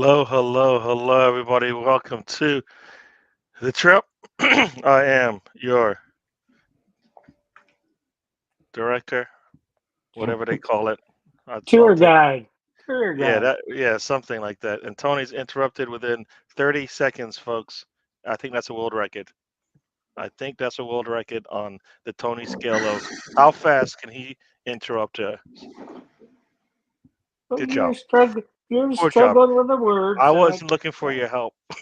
Hello, everybody. Welcome to the trip. I am your director, whatever they call it. I'll Tour take, guide. Tour guide. something like that. And Tony's interrupted within 30 seconds, folks. I think that's a world record. I think that's a world record on the Tony scale of how fast can he interrupt us. But Good you're job. struggling. You're Poor job. struggling with the words. I So wasn't looking for your help. oh,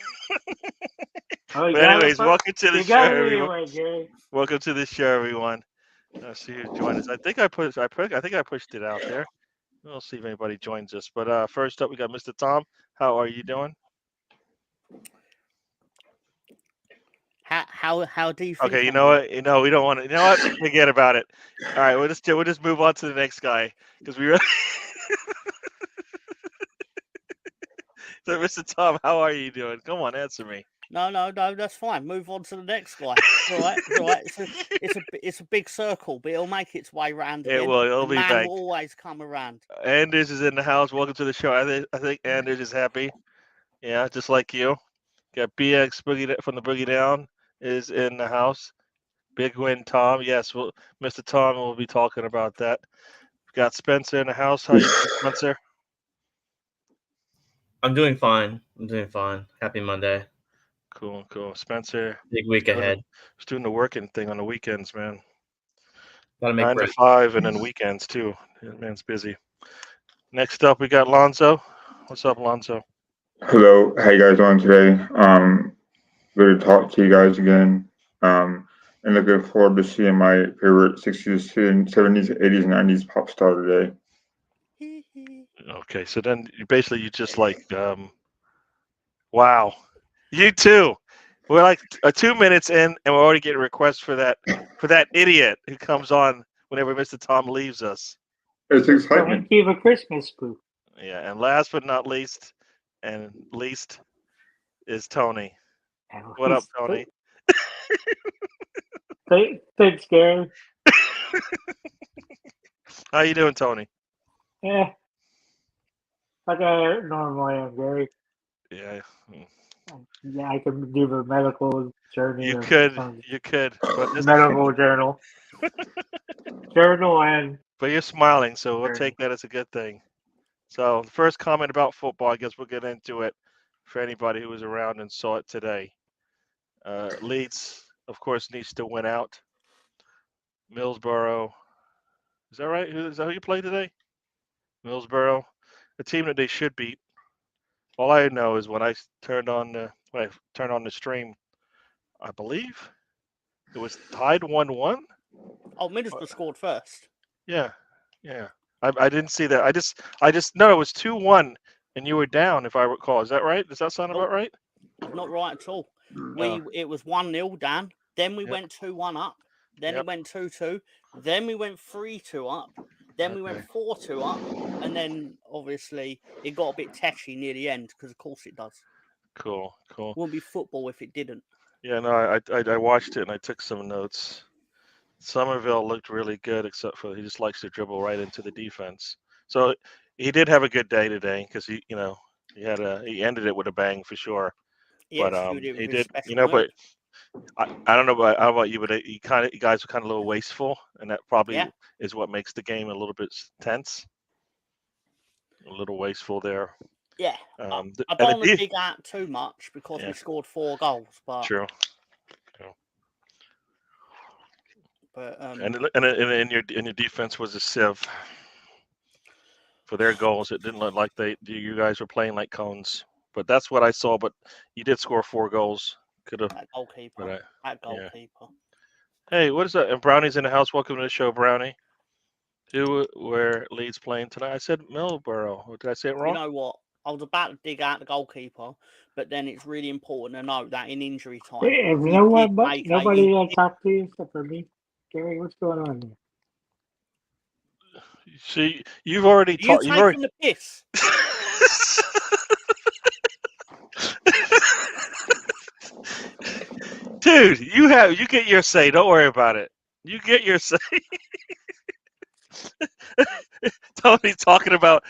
you But got it. anyways, welcome to the You show, got it everyone. anyway, Gary. Welcome to the show, everyone. Let's see who joined us. I think I pushed it out there. We'll see if anybody joins us. But first up, we got Mr. Tom. How are you doing? How do you think? Okay, you know what? We don't want to. You know what? Forget about it. All right, we'll just move on to the next guy because we really. So, Mr. Tom, how are you doing? Come on, answer me. No, that's fine. Move on to the next guy. All right. It's a big circle, but it'll make its way round again. It will. It'll the be man back. will always come around. Anders is in the house. Welcome to the show. I think Anders is happy. Yeah, just like you. Got BX Boogie from the Boogie Down is in the house. Big win, Tom. Yes, Mr. Tom will be talking about that. We've got Spencer in the house. How you doing, Spencer? I'm doing fine. Happy Monday. Cool. Spencer. Big week ahead. Just doing the working thing on the weekends, man. Gotta make 9 to bread. 5 and then weekends too. That man's busy. Next up, we got Lonzo. What's up, Lonzo? Hello, how you guys doing today? Good to talk to you guys again. And looking forward to seeing my favorite 60s, 70s, 80s, and 90s pop star today. Okay, so then you just like, wow, you too. We're like 2 minutes in, and we're already getting requests for that idiot who comes on whenever Mr. Tom leaves us. It's excitement. Thank you for Christmas spook. Yeah, and last but not least, is Tony. What up, Tony? Thanks, Gary. How you doing, Tony? Yeah. Like I normally am, Gary. Yeah. Yeah, I can do the medical journey. You could. But medical journal. But you're smiling, so we'll take that as a good thing. So the first comment about football, I guess we'll get into it for anybody who was around and saw it today. Leeds, of course, needs to win out. Millsboro, is that right? Is that who you played today? Millsboro, a team that they should beat. All I know is when I turned on the stream, I believe it was tied 1-1. Oh, Middlesbrough scored first. Yeah. I didn't see that. I just know it was 2-1, and you were down, if I recall. Is that right? Does that sound about right? Not right at all. No. It was 1-0 down. Then we went 2-1 up. Then it went 2-2. Then we went 3-2 up. Then we went 4-2 up. And then obviously it got a bit tetchy near the end because of course it does. Cool. Wouldn't be football if it didn't. Yeah, no, I watched it and I took some notes. Somerville looked really good, except for he just likes to dribble right into the defense. So he did have a good day today because he ended it with a bang for sure. Yes, but he did, But I don't know about you, but you guys were kind of a little wasteful, and that probably is what makes the game a little bit tense. A little wasteful there. Yeah, I don't want to dig out too much because we scored 4 goals, but true. But and your defense was a sieve for their goals. It didn't look like you guys were playing like cones, but that's what I saw. But you did score 4 goals. Could have that goalkeeper. Hey, what is that? And Brownie's in the house. Welcome to the show, Brownie. Where Leeds playing tonight? I said Millsboro. Did I say it wrong? You know what? I was about to dig out the goalkeeper, but then it's really important to note that in injury time, you know what? Nobody talked to you except for me. Gary, what's going on there? See, you've already talked. You've taken the piss. Dude, you get your say. Don't worry about it. You get your say. Tony talking about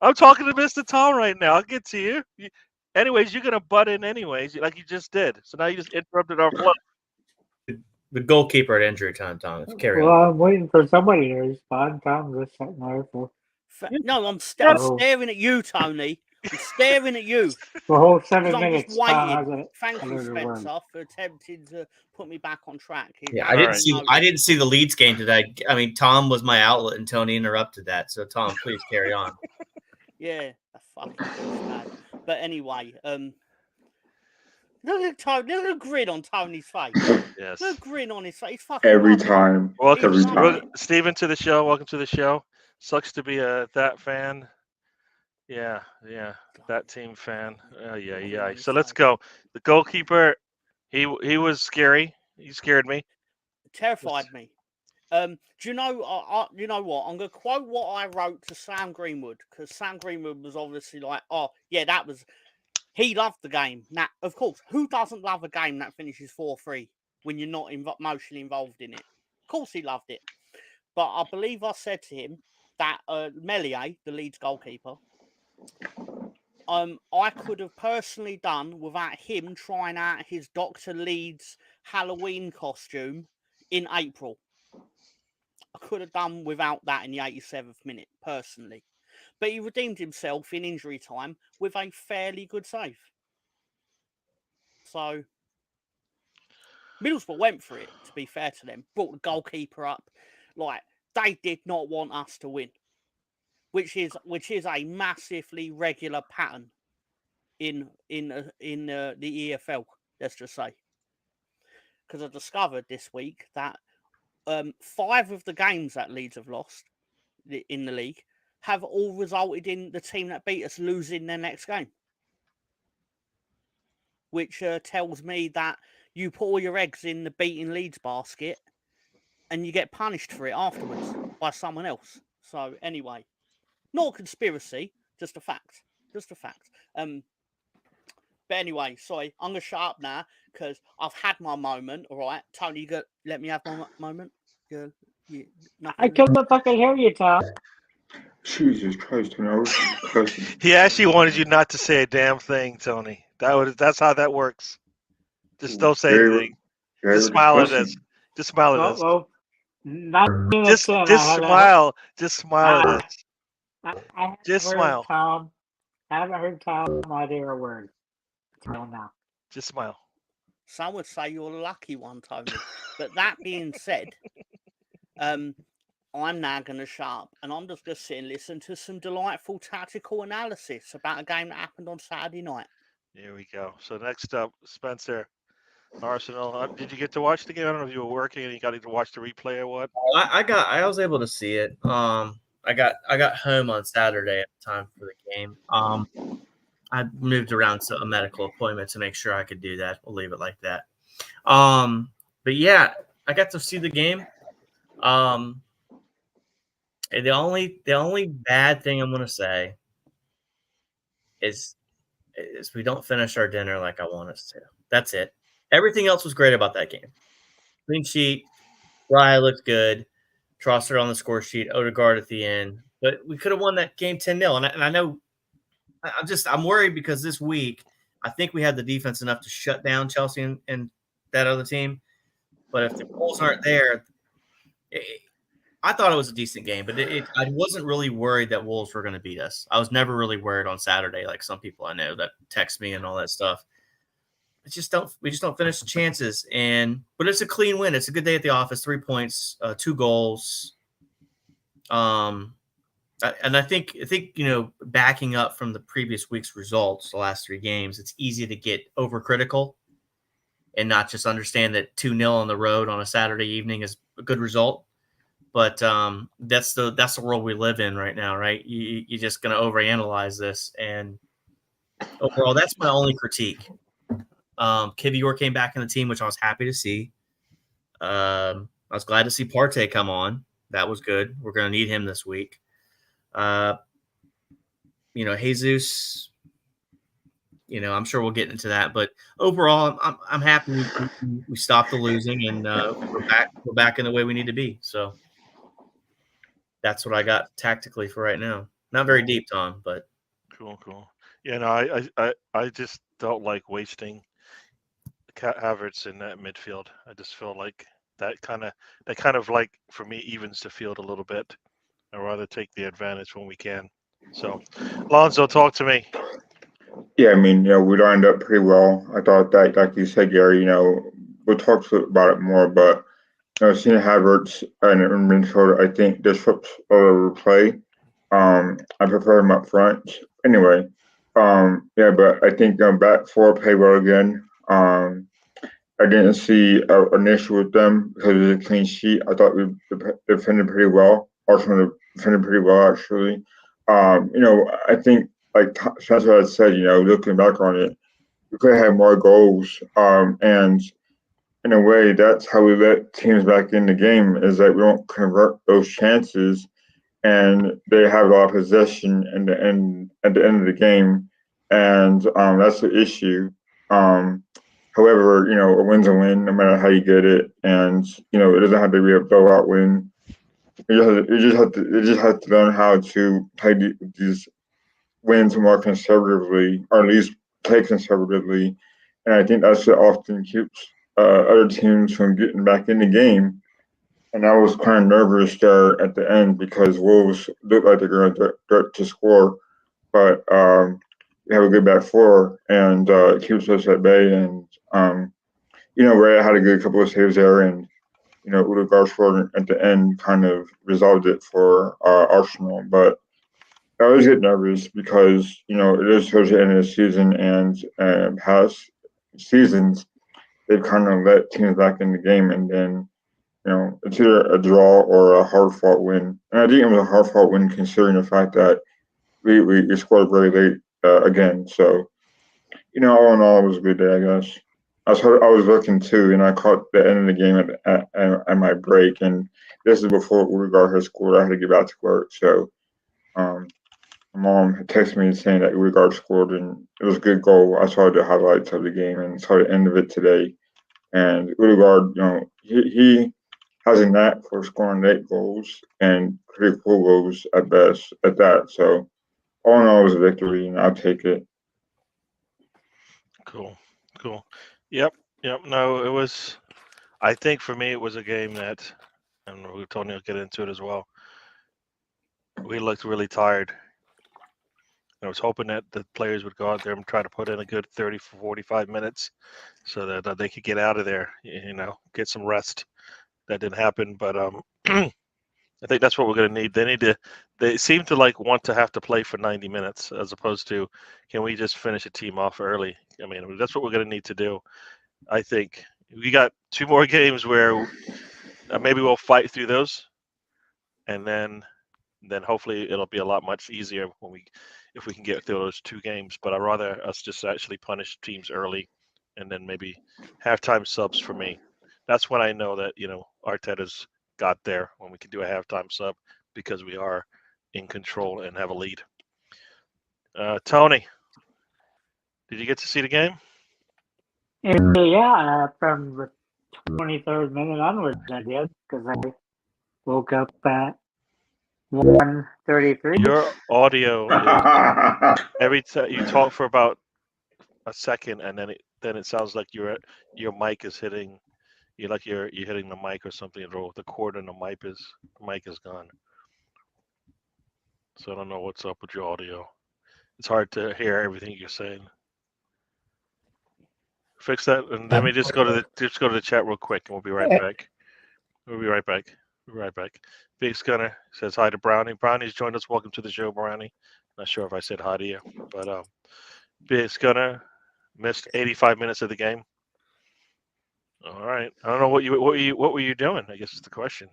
I'm talking to Mr. Tom right now. I'll get to you. Anyways, you're gonna butt in anyways, like you just did. So now you just interrupted our flow. The goalkeeper at injury time, Tom. Carry Well, on. I'm waiting for somebody to respond. Tom's just sitting there for No, I'm Oh. staring at you, Tony. I'm staring at you. the whole 'Cause 7 I'm minutes. just Tom waiting. hasn't Thank you, uttered a word. Spencer, for attempting to put me back on track. Yeah, All right. I didn't see the Leeds game today. I mean, Tom was my outlet, and Tony interrupted that. So, Tom, please carry on. Yeah, a fucking douchebag. But anyway, look at Tony. Look at the grin on Tony's face. Yes. Look at the grin on his face. He's fucking Every loving it. time. Welcome, Every Steve- time. Steven, to the show. Welcome to the show. Sucks to be a that fan. Yeah, that team fan. Yeah. So let's go. The goalkeeper, he was scary. He scared me. Terrified me. Do you know? You know what? I'm gonna quote what I wrote to Sam Greenwood, because Sam Greenwood was obviously like, "Oh yeah, that was." He loved the game. Now, of course, who doesn't love a game that finishes 4-3 when you're not emotionally involved in it? Of course, he loved it. But I believe I said to him that Melier, the Leeds goalkeeper, I could have personally done without him trying out his Dr. Leeds Halloween costume in April. I could have done without that in the 87th minute, personally. But he redeemed himself in injury time with a fairly good save. So, Middlesbrough went for it, to be fair to them. Brought the goalkeeper up. Like, they did not want us to win. Which is a massively regular pattern in the EFL, let's just say. Because I discovered this week that 5 of the games that Leeds have lost in the league have all resulted in the team that beat us losing their next game. Which tells me that you put all your eggs in the beating Leeds basket and you get punished for it afterwards by someone else. So anyway, not a conspiracy, just a fact. Just a fact. But anyway, sorry, I'm going to shut up now because I've had my moment, all right? Tony, you let me have my moment? I couldn't fucking hear you, Tom. Jesus Christ, I was cussing. He actually wanted you not to say a damn thing, Tony. That's how that works. Just don't say anything. Just smile at this. Just smile at this. Well, not Just smile. Just smile at this. I haven't Just heard smile. Tom. I haven't heard Tom utter a word until now. Just smile. Some would say you're a lucky one, Tony. But that being said, I'm now going to shut up and I'm just going to sit and listen to some delightful tactical analysis about a game that happened on Saturday night. Here we go. So next up, Spencer, Arsenal. Did you get to watch the game? I don't know if you were working and you got to watch the replay or what. I was able to see it. I got home on Saturday at the time for the game. I moved around to a medical appointment to make sure I could do that. We'll leave it like that. But yeah, I got to see the game. And the only bad thing I'm gonna say is we don't finish our dinner like I want us to. That's it. Everything else was great about that game. Clean sheet, Raya looked good, Trossard on the score sheet, Odegaard at the end. But we could have won that game 10-0. And I know I'm worried because this week I think we had the defense enough to shut down Chelsea and that other team. But if the goals aren't there, I thought it was a decent game, but I wasn't really worried that Wolves were going to beat us. I was never really worried on Saturday, like some people I know that text me and all that stuff. We just don't finish the chances, but it's a clean win. It's a good day at the office. 3 points, 2 goals. And I think backing up from the previous week's results, the last 3 games, it's easy to get overcritical and not just understand that 2-0 on the road on a Saturday evening is a good result. But that's the world we live in right now, right? You're just going to overanalyze this. And overall, that's my only critique. Kivior came back in the team, which I was happy to see. I was glad to see Partey come on. That was good. We're going to need him this week. Jesus, I'm sure we'll get into that. But overall, I'm happy we stopped the losing and we're back in the way we need to be. So that's what I got tactically for right now. Not very deep, Tom, but Cool. Yeah, no, I just don't like wasting Havertz in that midfield. I just feel like that kind of like for me evens the field a little bit. I'd rather take the advantage when we can. So, Lonzo, talk to me. Yeah, I mean, we lined up pretty well. I thought that, like you said, Gary, we'll talk about it more, but seeing Havertz in midfield, I think disrupts our play. I prefer him up front. Anyway, yeah, but I think back four play well again. I didn't see an issue with them because it was a clean sheet. I thought we defended pretty well. Arsenal defended pretty well, actually. I think, like Spencer had said, looking back on it, we could have had more goals. And in a way, that's how we let teams back in the game, is that we don't convert those chances, and they have a lot of possession at the end of the game, and that's the issue. However, a win's a win, no matter how you get it, and it doesn't have to be a blowout win. You just have to learn how to play these wins more conservatively, or at least play conservatively, and I think that's what often keeps other teams from getting back in the game. And I was kind of nervous there at the end because Wolves looked like they're going to score, but we have a good back four, and it keeps us at bay. And Ray had a good couple of saves there, and Udegaard scored at the end, kind of resolved it for Arsenal. But I always get nervous because it is towards the end of the season, and past seasons they've kind of let teams back in the game, and then it's either a draw or a hard-fought win. And I think it was a hard-fought win considering the fact that we scored very late again. So, all in all, it was a good day, I guess. I was looking too, and I caught the end of the game at my break, and this is before Udegaard had scored. I had to get back to work, so my mom had texted me saying that Udegaard scored, and it was a good goal. I saw the highlights of the game and saw the end of it today. And Udegaard, he has a knack for scoring late goals and pretty cool goals at best at that. So all in all, it was a victory, and I'll take it. Cool. Yep. No, it was. I think for me, it was a game that, and Tony will get into it as well. We looked really tired. I was hoping that the players would go out there and try to put in a good 30 for 45 minutes so that they could get out of there, get some rest. That didn't happen, but I think that's what we're going to need. They seem to want to have to play for 90 minutes as opposed to, can we just finish a team off early? I mean, that's what we're going to need to do. I think we got 2 more games where maybe we'll fight through those, and then hopefully it'll be a lot much easier if we can get through those 2 games. But I'd rather us just actually punish teams early, and then maybe halftime subs for me. That's when I know that Arteta's got there, when we can do a halftime sub because we are in control and have a lead. Tony, did you get to see the game? Yeah, from the 23rd minute onwards, I did, because I woke up at 1:33. Your audio is, every time you talk for about a second, and then it sounds like your mic is hitting. You're hitting the mic or something. The cord on the mic is gone. So I don't know what's up with your audio. It's hard to hear everything you're saying. Fix that, and let me just go to the chat real quick, and we'll be right back. Big Gunner says hi to Brownie. Brownie's joined us. Welcome to the show, Brownie. Not sure if I said hi to you, but Big Gunner missed 85 minutes of the game. All right, I don't know what were you doing? I guess is the question.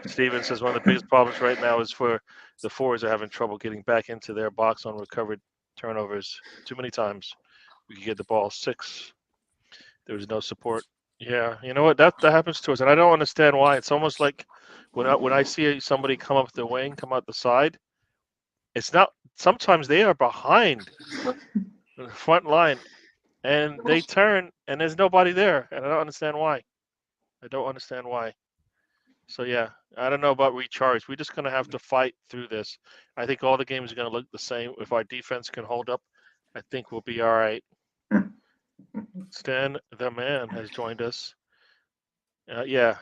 Steven says one of the biggest problems right now is for the forwards are having trouble getting back into their box on recovered turnovers. Too many times we could get the ball 6. There was no support. Yeah, you know what? That happens to us, and I don't understand why. It's almost like when I see somebody come up the wing, come out the side, it's not. Sometimes they are behind the front line, and they turn, and there's nobody there, and I don't understand why. So yeah, I don't know about recharge. We're just gonna have to fight through this. I think all the games are gonna look the same. If our defense can hold up, I think we'll be all right. Stan the man has joined us. Yeah,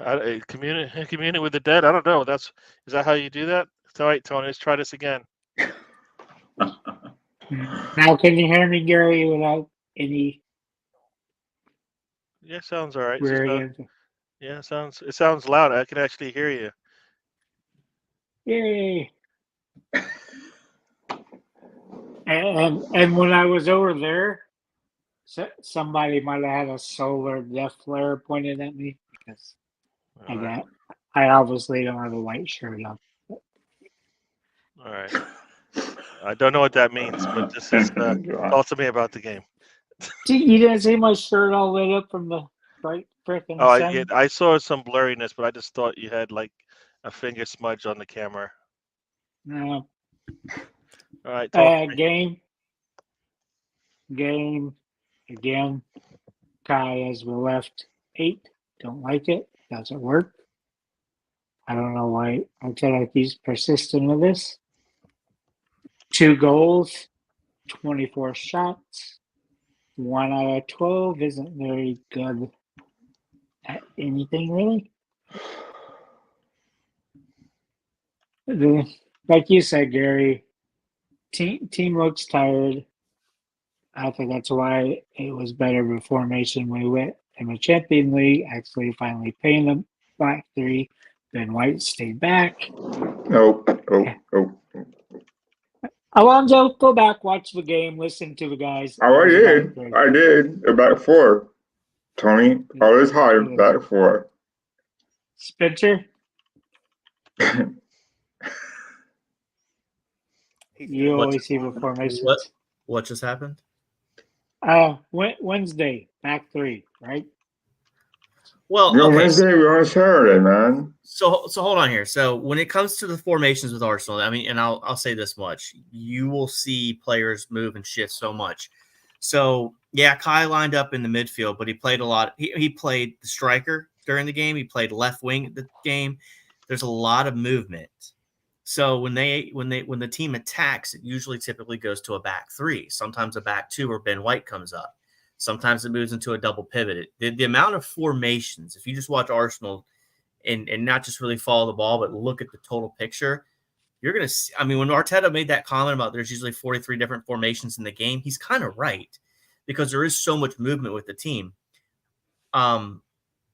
communing with the dead. I don't know. Is that how you do that? All right, Tony. Let's try this again. Now, can you hear me, Gary, without any Yeah, sounds all right. variance? Yeah, it sounds loud. I can actually hear you. Yay! And when I was over there, somebody might have had a solar death flare pointed at me because All right. I obviously don't have a white shirt on. All right. I don't know what that means, but this is talk to me about the game. You didn't see my shirt all lit up from the bright frickin' Oh, sun? I saw some blurriness, but I just thought you had like a finger smudge on the camera. No. All right. Talk to me. Game. Again. Kai has left 8. Don't like it. Doesn't work. I don't know why he's persistent with this. 2 goals, 24 shots. 1 out of 12 isn't very good at anything, really. Like you said, Gary, team looks tired. I think that's why it was better with formation when we went in the Champions League, actually finally paying them back 3. Ben White stayed back. Nope. Alonzo, go back, watch the game, listen to the guys. Oh, I did. Back 4. Tony, all this time, back 4. Spencer? You always see the formations. What just happened? Wednesday, back 3, right? Well, We're on okay. Wednesday, we're on Saturday, man. So hold on here. So when it comes to the formations with Arsenal, I mean, and I'll say this much: you will see players move and shift so much. So yeah, Kai lined up in the midfield, but he played a lot. He played the striker during the game. He played left wing at the game. There's a lot of movement. So when the team attacks, it usually typically goes to a back 3, sometimes a back 2 where Ben White comes up. Sometimes it moves into a double pivot. The amount of formations, if you just watch Arsenal and not just really follow the ball, but look at the total picture, you're going to see. I mean, when Arteta made that comment about there's usually 43 different formations in the game, he's kind of right because there is so much movement with the team. But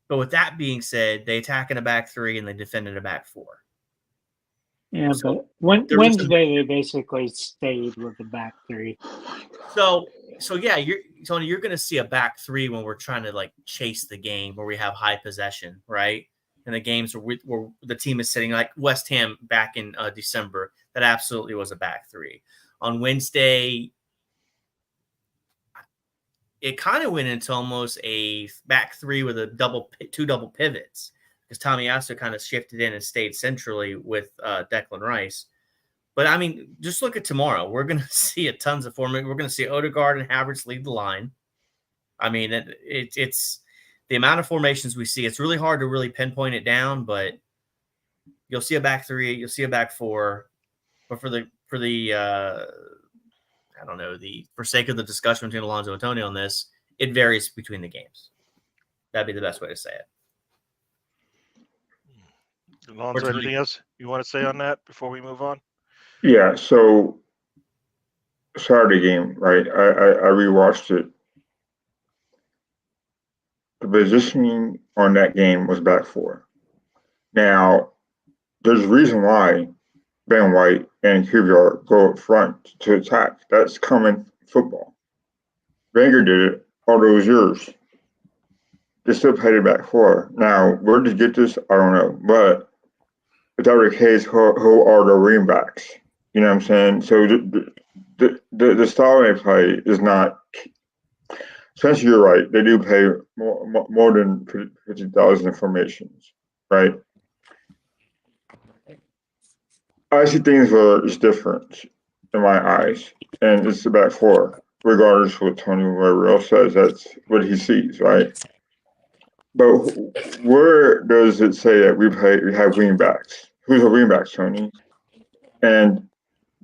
with that being said, they attack in a back 3 and they defend in a back 4. Yeah, so but Wednesday they basically stayed with the back 3. So yeah, Tony, you're going to see a back 3 when we're trying to like chase the game where we have high possession, right? And the games where the team is sitting like West Ham back in December, that absolutely was a back 3. On Wednesday, it kind of went into almost a back 3 with a 2 double pivots because Tommy Asu kind of shifted in and stayed centrally with Declan Rice. But, I mean, just look at tomorrow. We're going to see tons of formation. We're going to see Odegaard and Havertz lead the line. I mean, it's the amount of formations we see. It's really hard to really pinpoint it down, but you'll see a back 3, you'll see a back 4. But for sake of the discussion between Alonso and Tony on this, it varies between the games. That'd be the best way to say it. Alonso, anything else you want to say on that before we move on? Yeah, so Saturday game, right? I rewatched it. The positioning on that game was back 4. Now, there's a reason why Ben White and Kvyat go up front to attack. That's common football. Wenger did it all those years. They still played it back 4. Now, where did you get this? I don't know. But if that were the case, who are the wing backs? You know what I'm saying? So the style they play is not. Spencer, you're right. They do play more than 50,000 formations, right? I see things where it's different in my eyes, and it's the back 4, regardless of what Tony or whoever else says. That's what he sees, right? But where does it say that we have wingbacks? Who's our wingbacks, Tony? And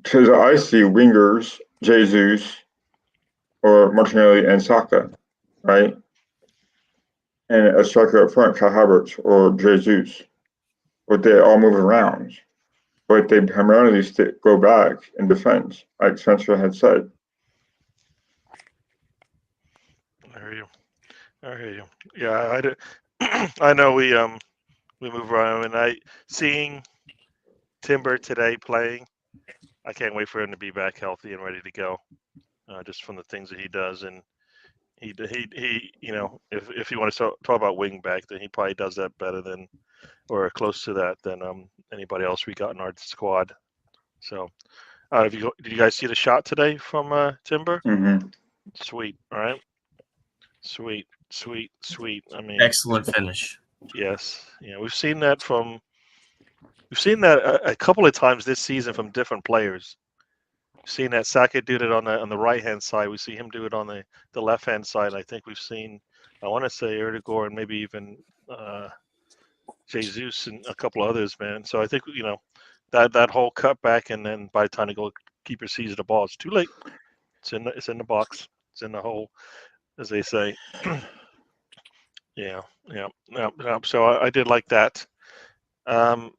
because I see wingers, Jesus, or Martinelli and Saka, right? And a striker up front, Kai Havertz or Jesus, but they all move around. But they primarily go back and defend, like Spencer had said. I hear you. I hear you. Yeah, I did. I know we move around, and seeing Timber today playing, I can't wait for him to be back healthy and ready to go. Just from the things that he does, and he you know, if you want to talk about wing back, then he probably does that better than, or close to that than anybody else we got in our squad. So, did you guys see the shot today from Timber? Mm-hmm. Sweet. All right. Sweet. I mean, Excellent finish. yes. Yeah, we've seen that a couple of times this season from different players. We've seen that Saka do it on the right hand side. We see him do it on the left hand side. I think we've seen, I want to say Erdegaard and maybe even Jesus and a couple others, man. So I think, you know, that whole cutback, and then by the time the goalkeeper sees the ball, it's too late. It's in the box. It's in the hole, as they say. Yeah. So I did like that. Well,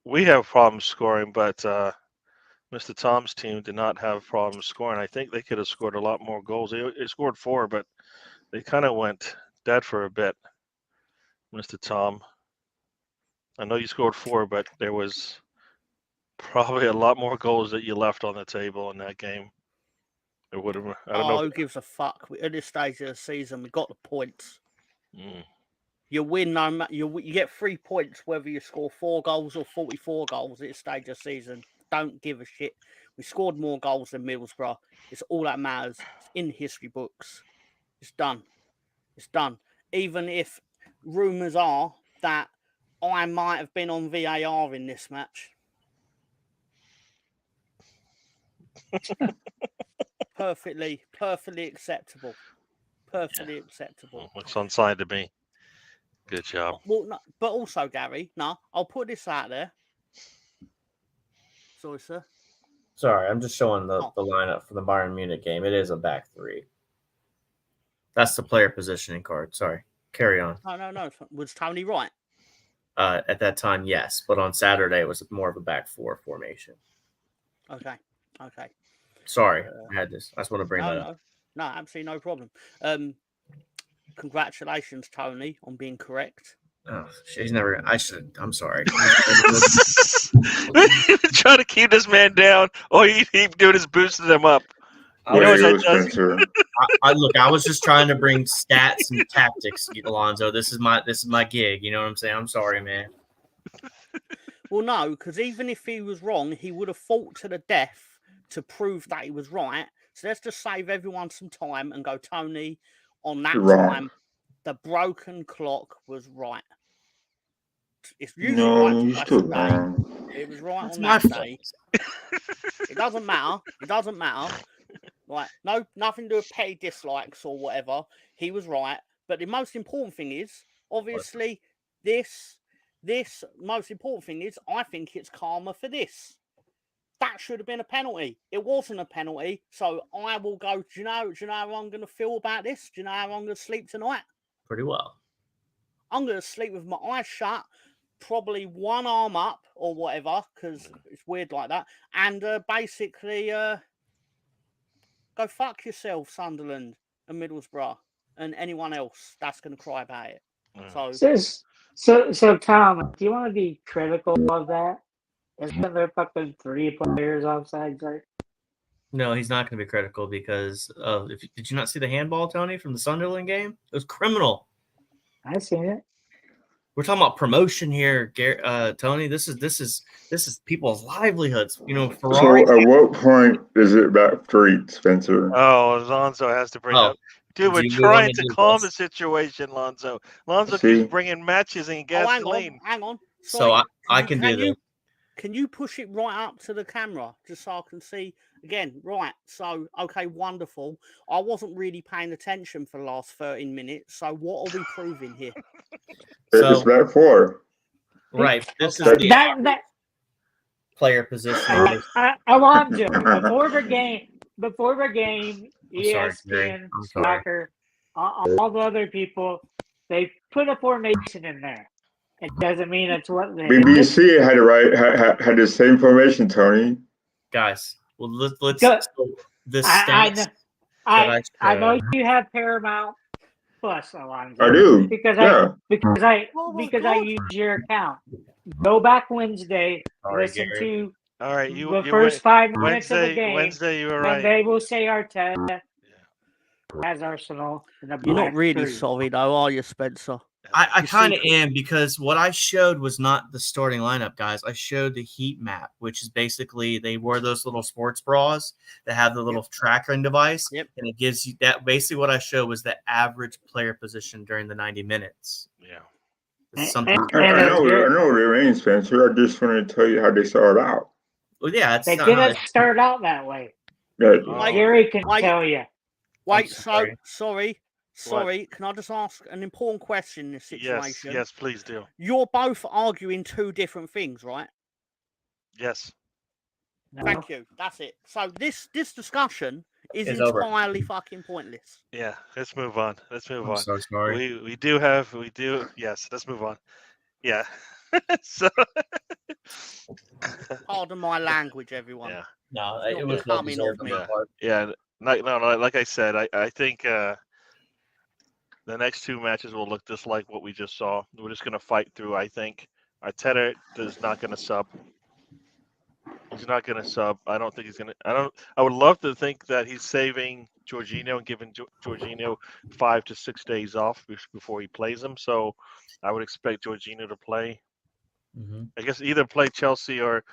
we have problems scoring, but Mr. Tom's team did not have problems scoring. I think they could have scored a lot more goals. They scored 4, but they kind of went dead for a bit. Mr. Tom, I know you scored 4, but there was probably a lot more goals that you left on the table in that game. It would have. I don't know. Who gives a fuck? At this stage of the season, we got the points. Mm. You win no matter. You get 3 points whether you score 4 goals or 44 goals at this stage of the season. Don't give a shit. We scored more goals than Middlesbrough. It's all that matters. It's in the history books. It's done. It's done. Even if rumours are that I might have been on VAR in this match. Perfectly acceptable. Perfectly acceptable. Looks onside to me. Good job. Well, no, but also, Gary, I'll put this out there. Sorry, sir. Sorry, I'm just showing the lineup for the Bayern Munich game. It is a back 3. That's the player positioning card. Sorry. Carry on. No. Was Tony right? At that time, yes. But on Saturday, it was more of a back 4 formation. Okay. Sorry, I had this. I just want to bring that up. No, absolutely no problem. Congratulations, Tony, on being correct. Oh, she's never. I'm sorry. Trying to keep this man down. All he keep doing is boosting him up. I was just trying to bring stats and tactics, Alonzo. This is my gig. You know what I'm saying? I'm sorry, man. Well, no, because even if he was wrong, he would have fought to the death to prove that he was right. So let's just save everyone some time and go, Tony, on that time, the broken clock was right. It's usually right for day. It was right on that day. It doesn't matter. Like, nothing to do with petty dislikes or whatever. He was right. But the most important thing is, obviously, this most important thing is, I think it's karma for this. That should have been a penalty. It wasn't a penalty. So I will go, do you know how I'm going to feel about this? Do you know how I'm going to sleep tonight? Pretty well. I'm going to sleep with my eyes shut, probably one arm up or whatever, because it's weird like that. And basically, go fuck yourself, Sunderland and Middlesbrough and anyone else that's going to cry about it. So Tom, do you want to be critical of that? Isn't there fucking 3 players offside, sir? No, he's not going to be critical because of. Did you not see the handball, Tony, from the Sunderland game? It was criminal. I seen it. We're talking about promotion here, Tony. This is people's livelihoods. You know, Ferrari. So, at what point is it back 3, Spencer? Oh, Alonzo has to bring up. Dude, we're trying to calm the situation, Lonzo. Lonzo keeps bringing matches and gasoline. Hang on. Sorry. So I can do this. Can you push it right up to the camera just so I can see again? Right. So, okay, wonderful. I wasn't really paying attention for the last 13 minutes. So, what are we proving here? It's back 4. Right. This is Okay. the player position. Alonzo, before the game, I'm sorry, Gary. ESPN, I'm sorry. Soccer, all the other people, they put a formation in there. It doesn't mean it's what they BBC had had the same formation, Tony. Guys, well, let's Go- this I stats I know you have Paramount Plus, Alonzo. I do. Because Yeah. Oh my I God. use your account. Go back Wednesday, Sorry, listen Gary. to All right, the first 5 minutes of the game. Wednesday, you were And right. they will say Arteta has Arsenal in the You're not black really three. sorry, though, are you, Spencer? I You kind of see- am, because what I showed was not the starting lineup, guys. I showed the heat map, which is basically they wear those little sports bras that have the little tracking device. Yep. And it gives you that. Basically, what I showed was the average player position during the 90 minutes. Yeah. It's something. I know what it means, Spencer. I just wanted to tell you how they started out. Well, yeah, it's They not. didn't start out that way. Yeah. Wait, Gary can wait. tell you. Wait, sorry. sorry. Can I just ask an important question in this situation? Yes, please do. You're both arguing two different things, right? Yes. No. Thank you. That's it. So this discussion is It's over. entirely fucking pointless. Yeah. Let's move on. Let's move I'm on. so sorry. We do. Yes. Let's move on. Yeah. So. Pardon my language, everyone. Yeah. No, It's it not was well coming deserved off on me. my part. Yeah. No. Like I said, I think the next two matches will look just like what we just saw. We're just gonna fight through. I think Arteta is not gonna sub. He's not gonna sub. I don't think he's gonna. I would love to think that he's saving Jorginho and giving Jorginho 5 to 6 days off before he plays him. So I would expect Jorginho to play. Mm-hmm. I guess either play Chelsea or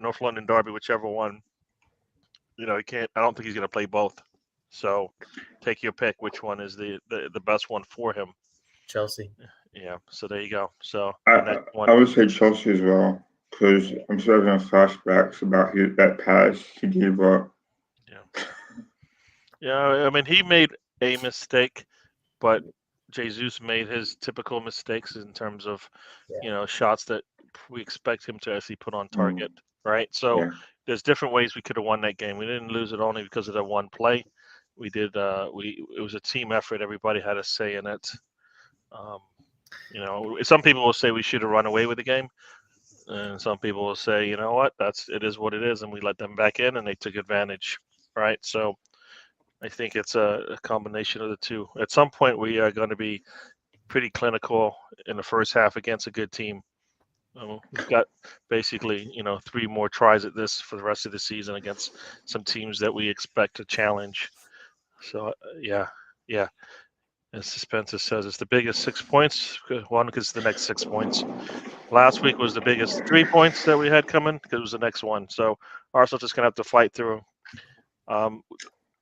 North London Derby, whichever one. You know, he can't. I don't think he's gonna play both. So take your pick. Which one is the best one for him? Chelsea. Yeah. So there you go. So I would say Chelsea as well, because I'm still having flashbacks about that pass he gave up. Yeah. I mean, he made a mistake, but Jesus made his typical mistakes in terms of, shots that we expect him to actually put on target, right? So there's different ways we could have won that game. We didn't lose it only because of that one play. We did. It was a team effort. Everybody had a say in it. Some people will say we should have run away with the game, and some people will say, you know what, it is what it is, and we let them back in, and they took advantage, right? So I think it's a combination of the two. At some point, we are going to be pretty clinical in the first half against a good team. We've got basically, 3 more tries at this for the rest of the season against some teams that we expect to challenge. So, yeah. As Spencer says, it's the biggest 6 points. One, because it's the next 6 points. Last week was the biggest 3 points that we had coming because it was the next one. So Arsenal's just going to have to fight through. I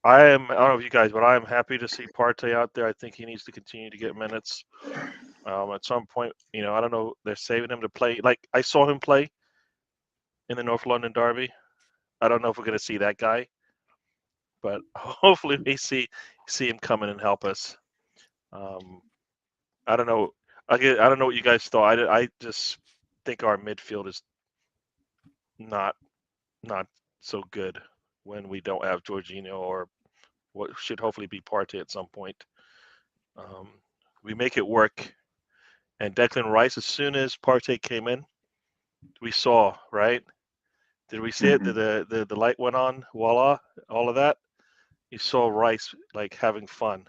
don't know if you guys, but I am happy to see Partey out there. I think he needs to continue to get minutes. At some point, I don't know, they're saving him to play. Like, I saw him play in the North London Derby. I don't know if we're going to see that guy, but hopefully we see him come in and help us. I don't know. I don't know what you guys thought. I just think our midfield is not so good when we don't have Jorginho or what should hopefully be Partey at some point. We make it work. And Declan Rice, as soon as Partey came in, we saw, right? Did we see it? Did the light went on? Voila, all of that. You saw Rice like having fun.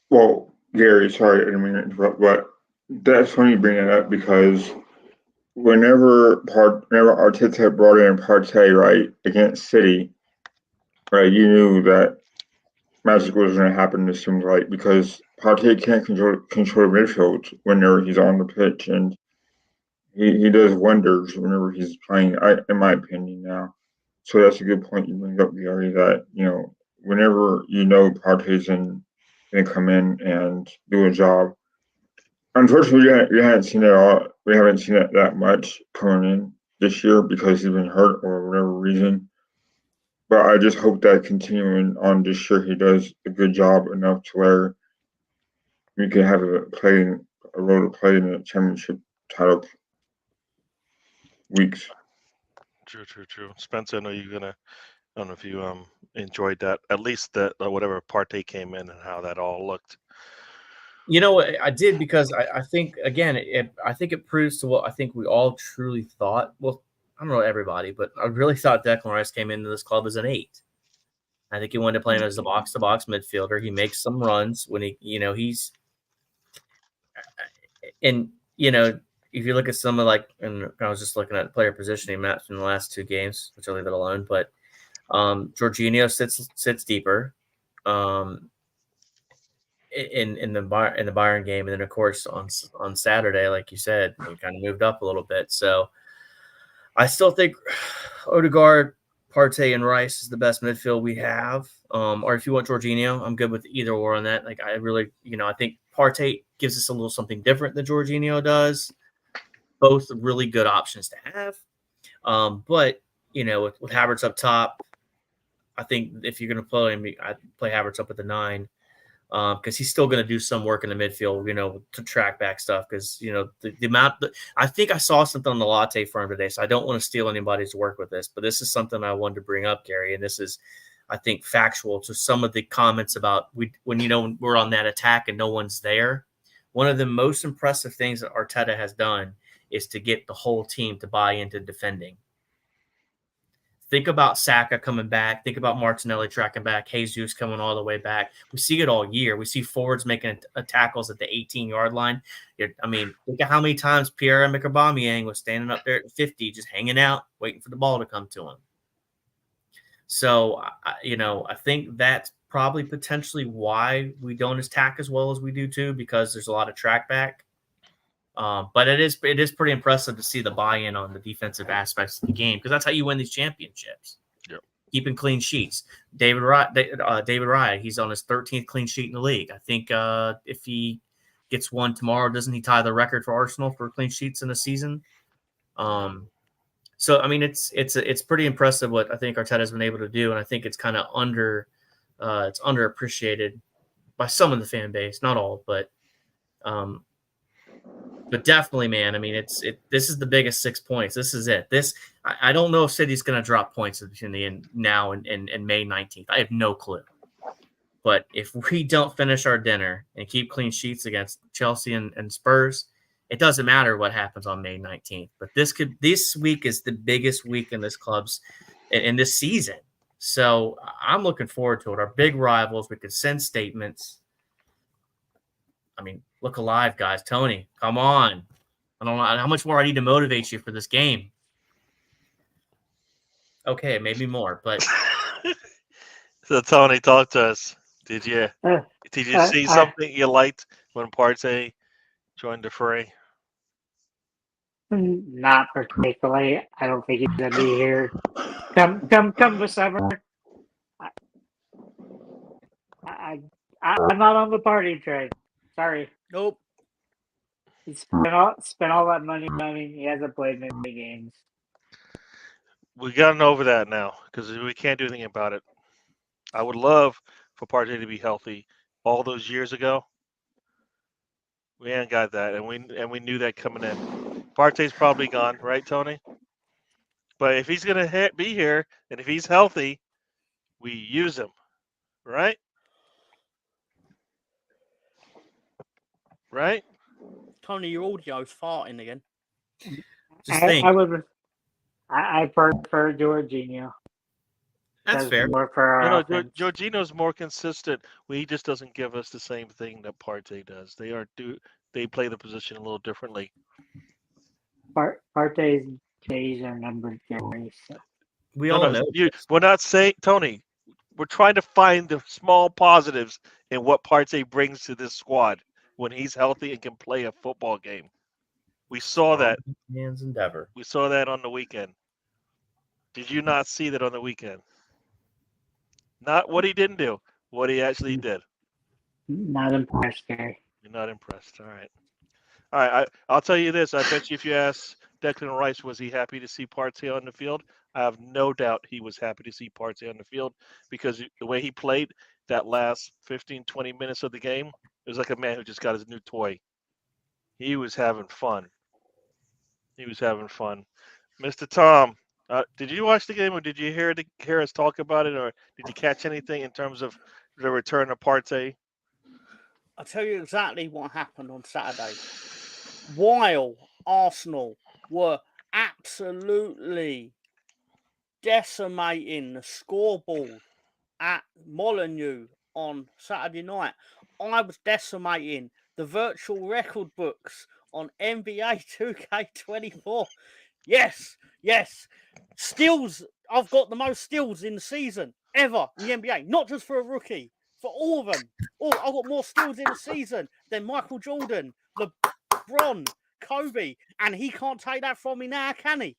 Well, Gary, sorry, I didn't mean to interrupt, but that's funny you bring it up because whenever Arteta brought in Partey, right, against City, right, you knew that magic was going to happen, it seems like, because Partey can't control midfield whenever he's on the pitch, and he does wonders whenever he's playing, in my opinion now. So that's a good point you bring up, Gary, that, whenever Partey's going to come in and do a job. Unfortunately, you hadn't seen it all we haven't seen it that much coming in this year because he's been hurt or whatever reason. But I just hope that continuing on this year, he does a good job enough to where we can have a role to play in the championship title weeks. True. Spencer, I know you're gonna. I don't know if you enjoyed that. At least that whatever Partey came in and how that all looked. You know what I did because I think again I think it proves to what I think we all truly thought. Well, I don't know everybody, but I really thought Declan Rice came into this club as an 8. I think he wanted to play him as the box-to-box midfielder. He makes some runs when he's and if you look at some of and I was just looking at player positioning maps from the last 2 games, which I'll leave it alone. But Jorginho sits deeper. In the Bayern game, and then of course on Saturday, like you said, he kind of moved up a little bit. So I still think Odegaard, Partey, and Rice is the best midfield we have. Or if you want Jorginho, I'm good with either or on that. Like I really, I think Partey gives us a little something different than Jorginho does. Both really good options to have. But with Havertz up top, I think if you're going to play him, I'd play Havertz up at the 9. Because he's still going to do some work in the midfield, to track back stuff. Because the amount. I think I saw something on the latte firm today, so I don't want to steal anybody's work with this. But this is something I wanted to bring up, Gary, and this is, I think, factual to some of the comments about when we're on that attack and no one's there. One of the most impressive things that Arteta has done is to get the whole team to buy into defending. Think about Saka coming back. Think about Martinelli tracking back. Jesus coming all the way back. We see it all year. We see forwards making tackles at the 18-yard line. I mean, look at how many times Pierre-Emerick Aubameyang was standing up there at 50, just hanging out, waiting for the ball to come to him. So, I think that's probably potentially why we don't attack as well as we do too, because there's a lot of track back. But it is pretty impressive to see the buy-in on the defensive aspects of the game, because that's how you win these championships. Yep. Keeping clean sheets. David Raya, he's on his 13th clean sheet in the league. I think if he gets one tomorrow, doesn't he tie the record for Arsenal for clean sheets in a season? So I mean, it's pretty impressive what I think Arteta has been able to do, and I think it's kind of underappreciated by some of the fan base, not all, but definitely, man. I mean, this is the biggest 6 points. This is it. I don't know if City's going to drop points between now and May 19th. I have no clue. But if we don't finish our dinner and keep clean sheets against Chelsea and Spurs, it doesn't matter what happens on May 19th. But this week is the biggest week in this club's in this season. So I'm looking forward to it. Our big rivals, we could send statements. I mean, look alive, guys. Tony, come on. I don't know how much more I need to motivate you for this game. Okay, maybe more, but So Tony, talk to us. Did you see something you liked when Partey joined the fray? Not particularly. I don't think he's gonna be here. Come December. I'm not on the party train. Sorry. Nope. He spent all that money. I mean, he hasn't played many games. We gotten over that now because we can't do anything about it. I would love for Partey to be healthy. All those years ago, we ain't got that, and we knew that coming in. Partey's probably gone, right, Tony? But if he's gonna be here and if he's healthy, we use him, right? Right? Tony, your audio's farting again. just think. I prefer Jorginho. That's fair. More for our offense. Jorginho's more consistent. He just doesn't give us the same thing that Partey does. They play the position a little differently. Partey's days are numbered, Gary. So. We all know. We're not saying, Tony, we're trying to find the small positives in what Partey brings to this squad when he's healthy and can play a football game. We saw that. Man's endeavor. We saw that on the weekend. Did you not see that on the weekend? Not what he didn't do, what he actually did. Not impressed, Gary. You're not impressed. All right. All right, I'll tell you this. I bet you if you ask Declan Rice, was he happy to see Partey on the field? I have no doubt he was happy to see Partey on the field because the way he played that last 15, 20 minutes of the game, it was like a man who just got his new toy. He was having fun. He was having fun. Mr. Tom, did you watch the game or did you hear us talk about it or did you catch anything in terms of the return of Partey? I'll tell you exactly what happened on Saturday. While Arsenal were absolutely decimating the scoreboard at Molineux on Saturday night, I was decimating the virtual record books on NBA 2K24. Yes. Steals. I've got the most steals in the season ever in the NBA, not just for a rookie, for all of them. I've got more steals in the season than Michael Jordan, LeBron, Kobe, and he can't take that from me now, can he?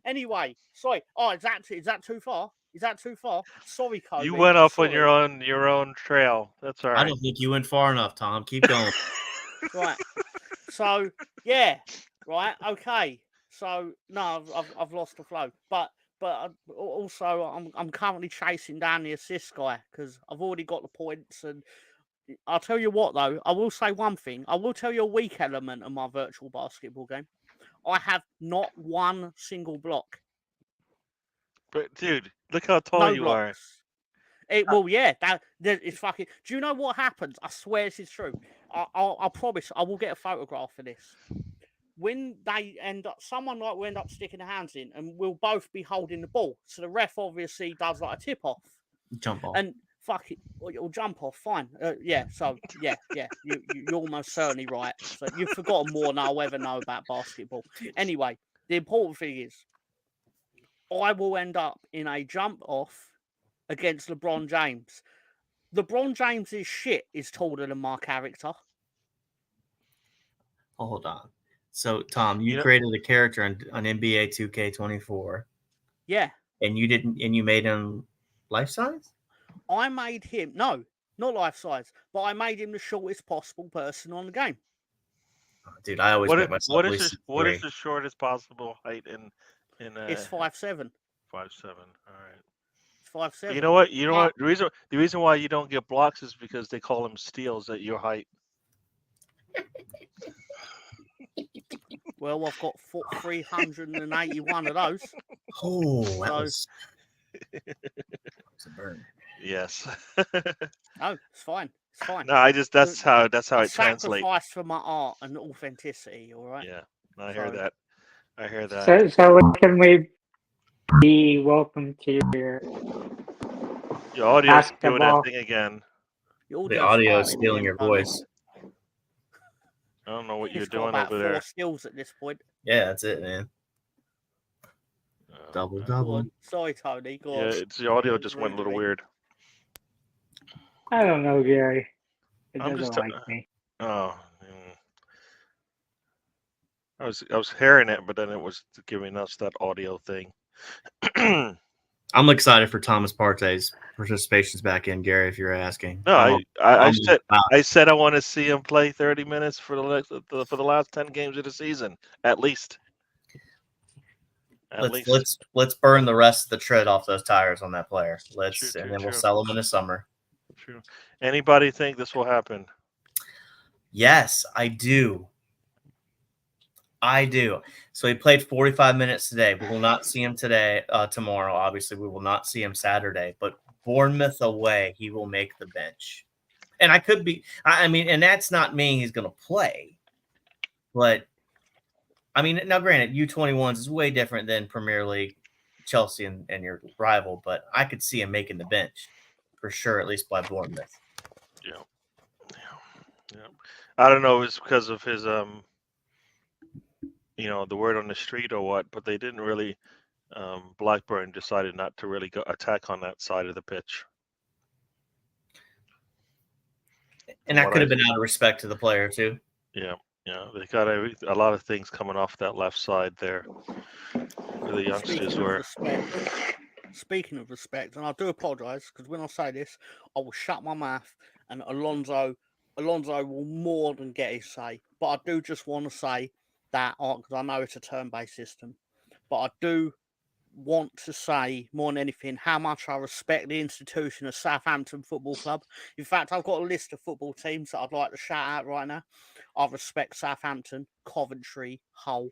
Anyway, sorry. Oh, is that too far? Is that too far? Sorry, Kobe. You went off Sorry. on your own trail. That's all right. I don't think you went far enough, Tom. Keep going. Right. So yeah. Right. Okay. So no, I've lost the flow, but also I'm currently chasing down the assist guy because I've already got the points. And I'll tell you what though, I will say one thing. I will tell you a weak element of my virtual basketball game. I have not one single block. But dude, look how tall you are. Yeah, that it's fucking. Do you know what happens? I swear this is true. I promise I will get a photograph of this. When they someone will end up sticking their hands in, and we'll both be holding the ball. So the ref obviously does like a tip off, Jump off. and fuck it, or jump off. Fine, yeah. So yeah. You're almost certainly right. So you've forgotten more than I'll ever know about basketball. Anyway, the important thing is, I will end up in a jump off against LeBron James. LeBron James's shit is taller than my character. Hold on. So, Tom, you created a character on NBA 2K24. Yeah. And you made him life size? I made him, no, not life size, but I made him the shortest possible person on the game. Oh, dude, I always make myself what is the shortest possible height in it's 5'7". 5'7". All right. It's 5'7". You know what? The reason why you don't get blocks is because they call them steals at your height. Well, I've got 381 of those. Oh, that was a burn. Yes. No, it's fine. It's fine. No, that's how it translates. Sacrifice for my art and authenticity. All right. Yeah, I hear that. So when can we be welcome to your audio's doing that thing again? The audio is stealing your voice. I don't know what you're got doing about over there. 4 skills at this point. Yeah, that's it, man. Double. Sorry, Tony. Go on. Yeah, the audio just went a little weird. I don't know, Gary. It doesn't like me. Oh. I was hearing it, but then it was giving us that audio thing. I'm excited for Thomas Partey's participations back in, Gary, if you're asking. No, I said I want to see him play 30 minutes for the last 10 games of the season, at least. Let's burn the rest of the tread off those tires on that player. We'll sell them in the summer. True. Anybody think this will happen? Yes, I do. So he played 45 minutes today. We will not see him tomorrow. Obviously, we will not see him Saturday. But Bournemouth away, he will make the bench. And and that's not meaning he's going to play. But, now granted, U21s is way different than Premier League, Chelsea, and your rival. But I could see him making the bench for sure, at least by Bournemouth. Yeah. I don't know if it's because of his the word on the street or what, but they didn't really. Blackburn decided not to really go attack on that side of the pitch, and that could have been out of respect to the player too. Yeah, they got a lot of things coming off that left side there. Where the youngsters were. Speaking of respect, and I do apologise because when I say this, I will shut my mouth, and Alonso Alonso will more than get his say. But I do just want to say that, because I know it's a turn-based system, but I do want to say more than anything how much I respect the institution of Southampton Football Club. In fact, I've got a list of football teams that I'd like to shout out right now. I respect Southampton, Coventry, Hull.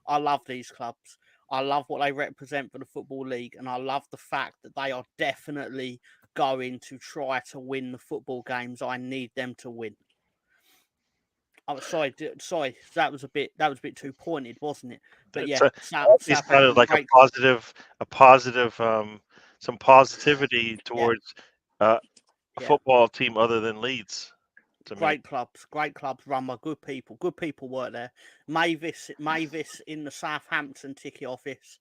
I love these clubs. I love what they represent for the Football League, and I love the fact that they are definitely going to try to win the football games I need them to win. I'm sorry, that was a bit too pointed, wasn't it? But yeah, It sounded like a positive, some positivity towards a football team other than Leeds. Great clubs run by good people. Good people work there. Mavis in the Southampton ticket office.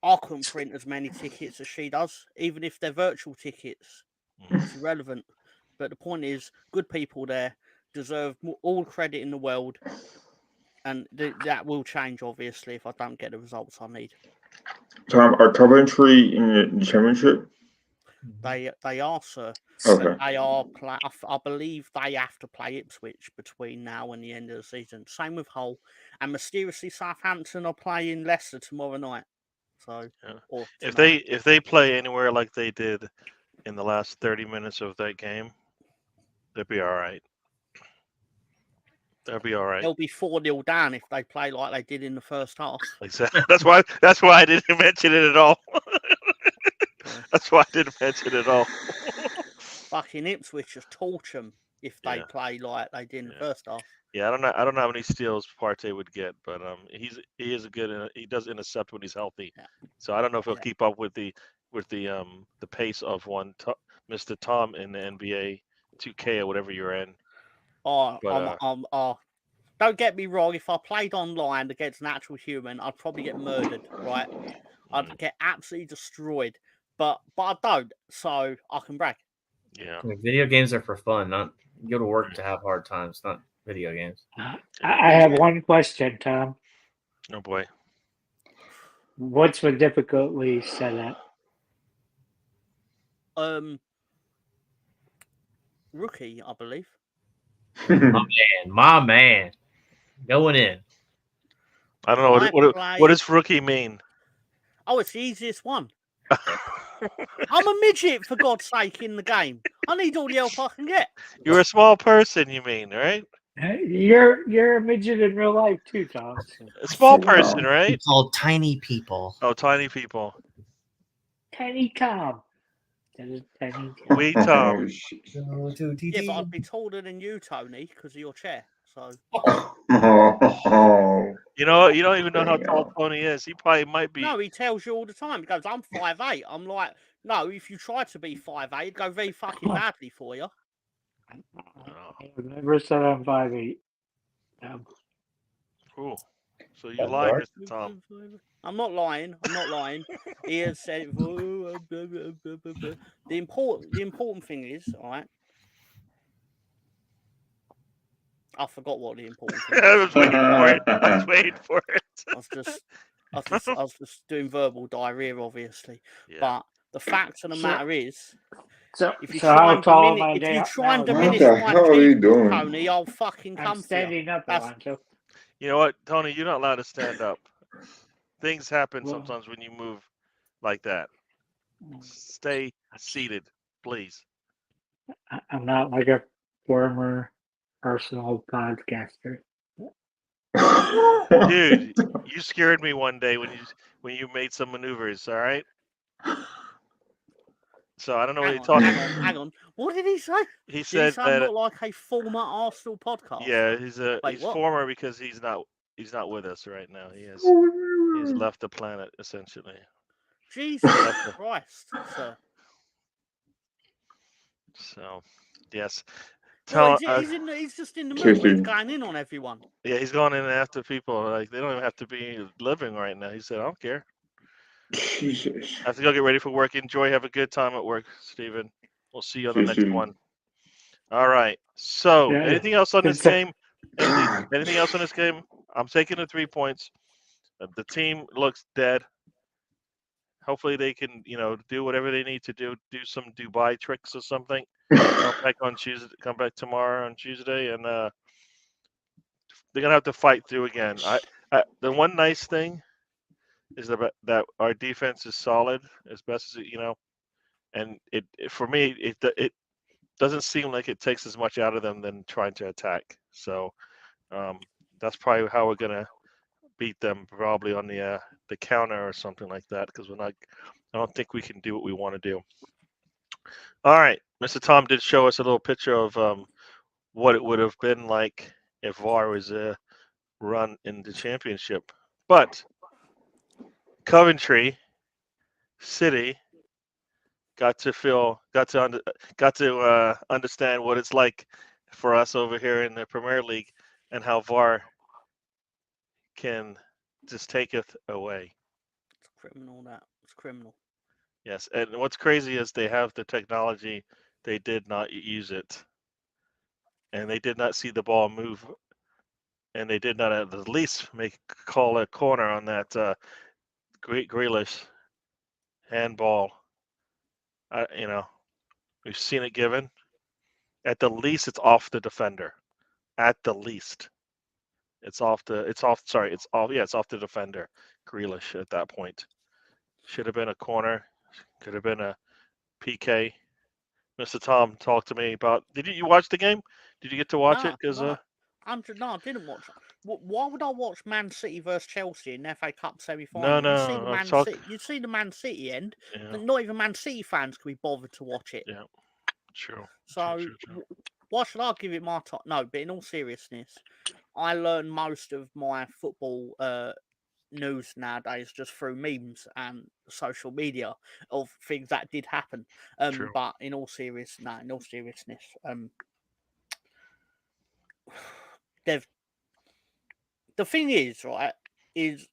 I couldn't print as many tickets as she does, even if they're virtual tickets. It's irrelevant. But the point is, good people there deserve all credit in the world, and that will change, obviously, if I don't get the results I need. Tom, are Coventry in the championship? They are, sir. Okay. They are. I believe they have to play Ipswich between now and the end of the season. Same with Hull, and mysteriously Southampton are playing Leicester tomorrow night. So, or if they play anywhere like they did in the last 30 minutes of that game, they'll be all right. They'll be all right. They'll be 4-0 down if they play like they did in the first half. Exactly. That's why I didn't mention it at all. That's why I didn't mention it at all. Fucking Ipswich just torch them if they play like they did in the first half. Yeah, I don't know how many steals Partey would get, but he is a good. He does intercept when he's healthy. Yeah. So I don't know if he'll keep up with the pace of Mr. Tom in the NBA 2K or whatever you're in. Don't get me wrong. If I played online against an actual human, I'd probably get murdered. Right? I'd get absolutely destroyed. But I don't, so I can brag. Yeah. I mean, video games are for fun, not you go to work to have hard times, not video games. I have one question, Tom. Oh boy. What's the difficulty set at? Rookie, I believe. My man. Going in. I don't know what does rookie mean? Oh, it's the easiest one. I'm a midget, for God's sake, in the game. I need all the help I can get. You're a small person, you mean, right? You're a midget in real life too, Tom. A small person, right? It's called tiny people. Oh, tiny people. Tiny Tom. That is tiny Tom. Wee Tom. Yeah, but I'd be taller than you, Tony, because of your chair. So. You don't even know how tall Tony is. He probably might be. No, he tells you all the time. He goes, "I'm 5'8". I'm like, no, if you try to be 5'8", it'd go very fucking badly for you. I've never said I'm 5'8". Cool. So you lied, Mr. Tom. I'm not lying. He has said it. The important thing is, all right. I forgot what the important thing was. I was waiting for it. I was just doing verbal diarrhea, obviously. Yeah. But the fact of the matter is, if you try and diminish my people, Tony, I'll fucking come standing up, Alonso. You know what, Tony? You're not allowed to stand up. Things happen sometimes when you move like that. Stay seated, please. I'm not like a former Arsenal podcaster. Dude, you scared me one day when you made some maneuvers. All right. So I don't know what you're talking about. Hang on. What did he say? He said that I'm not like a former Arsenal podcast. Yeah, he's former because he's not with us right now. He's left the planet essentially. Jesus Christ, sir. So, yes. He's just in the mood. He's going in on everyone. Yeah, he's going in after people. Like they don't even have to be living right now. He said, "I don't care." Jesus. I have to go get ready for work. Enjoy. Have a good time at work, Steven. We'll see you on the next one. All right. So, anything else on this game? Anything else on this game? I'm taking the 3 points. The team looks dead. hopefully they can, do whatever they need to do some Dubai tricks or something. Come back on Tuesday. Come back tomorrow on Tuesday, and they're gonna have to fight through again. The one nice thing is that our defense is solid as best as and for me it doesn't seem like it takes as much out of them than trying to attack. So that's probably how we're gonna beat them, probably on the counter or something like that, because I don't think we can do what we want to do. All right, Mr. Tom did show us a little picture of what it would have been like if VAR was run in the championship, but Coventry City got to understand what it's like for us over here in the Premier League, and how VAR can just take it away. It's criminal. It's criminal. Yes, and what's crazy is they have the technology. They did not use it, and they did not see the ball move, and they did not at the least call a corner on that Grealish handball. We've seen it given. At the least, it's off the defender. At the least, it's off the defender. Grealish at that point. Should have been a corner. Could have been a PK. Mr. Tom, talk to me about. Did you watch the game? Did you get to watch it? Because no, I didn't watch. Why would I watch Man City versus Chelsea in the FA Cup semi-final? No, You see the Man City end. Yeah. Not even Man City fans can be bothered to watch it. Yeah, true. So True. why should I give it my time? No, but in all seriousness, I learn most of my football news nowadays just through memes and social media of things that did happen. True. But in all seriousness, the thing is, right, is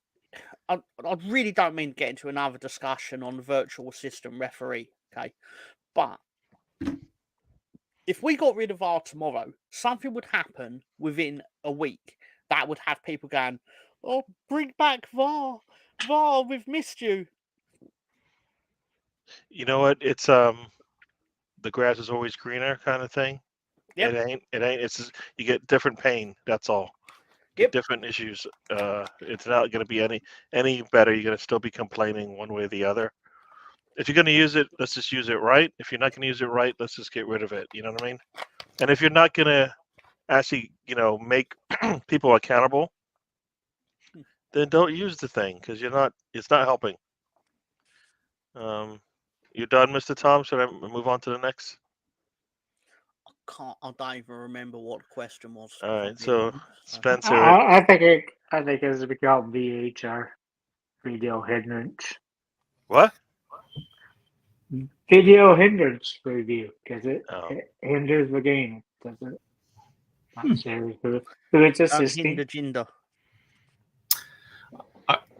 I really don't mean to get into another discussion on the virtual assistant referee, okay? But if we got rid of VAR tomorrow, something would happen within a week that would have people going, "Oh, bring back VAR. VAR, we've missed you." You know what? It's the grass is always greener kind of thing. Yep. It ain't. It's just, you get different pain. That's all. Yep. Different issues. It's not going to be any better. You're going to still be complaining one way or the other. If you're going to use it, let's just use it right. If you're not going to use it right, let's just get rid of it. You know what I mean? And if you're not going to actually, make people accountable, then don't use the thing, because it's not helping. You done, Mr. Tom? Should I move on to the next? I don't even remember what the question was. All right, so Spencer. I think it's become VHR, video hindrance. What? Video hindrance review, because it hinders the game. Doesn't it's assisting. Ginder.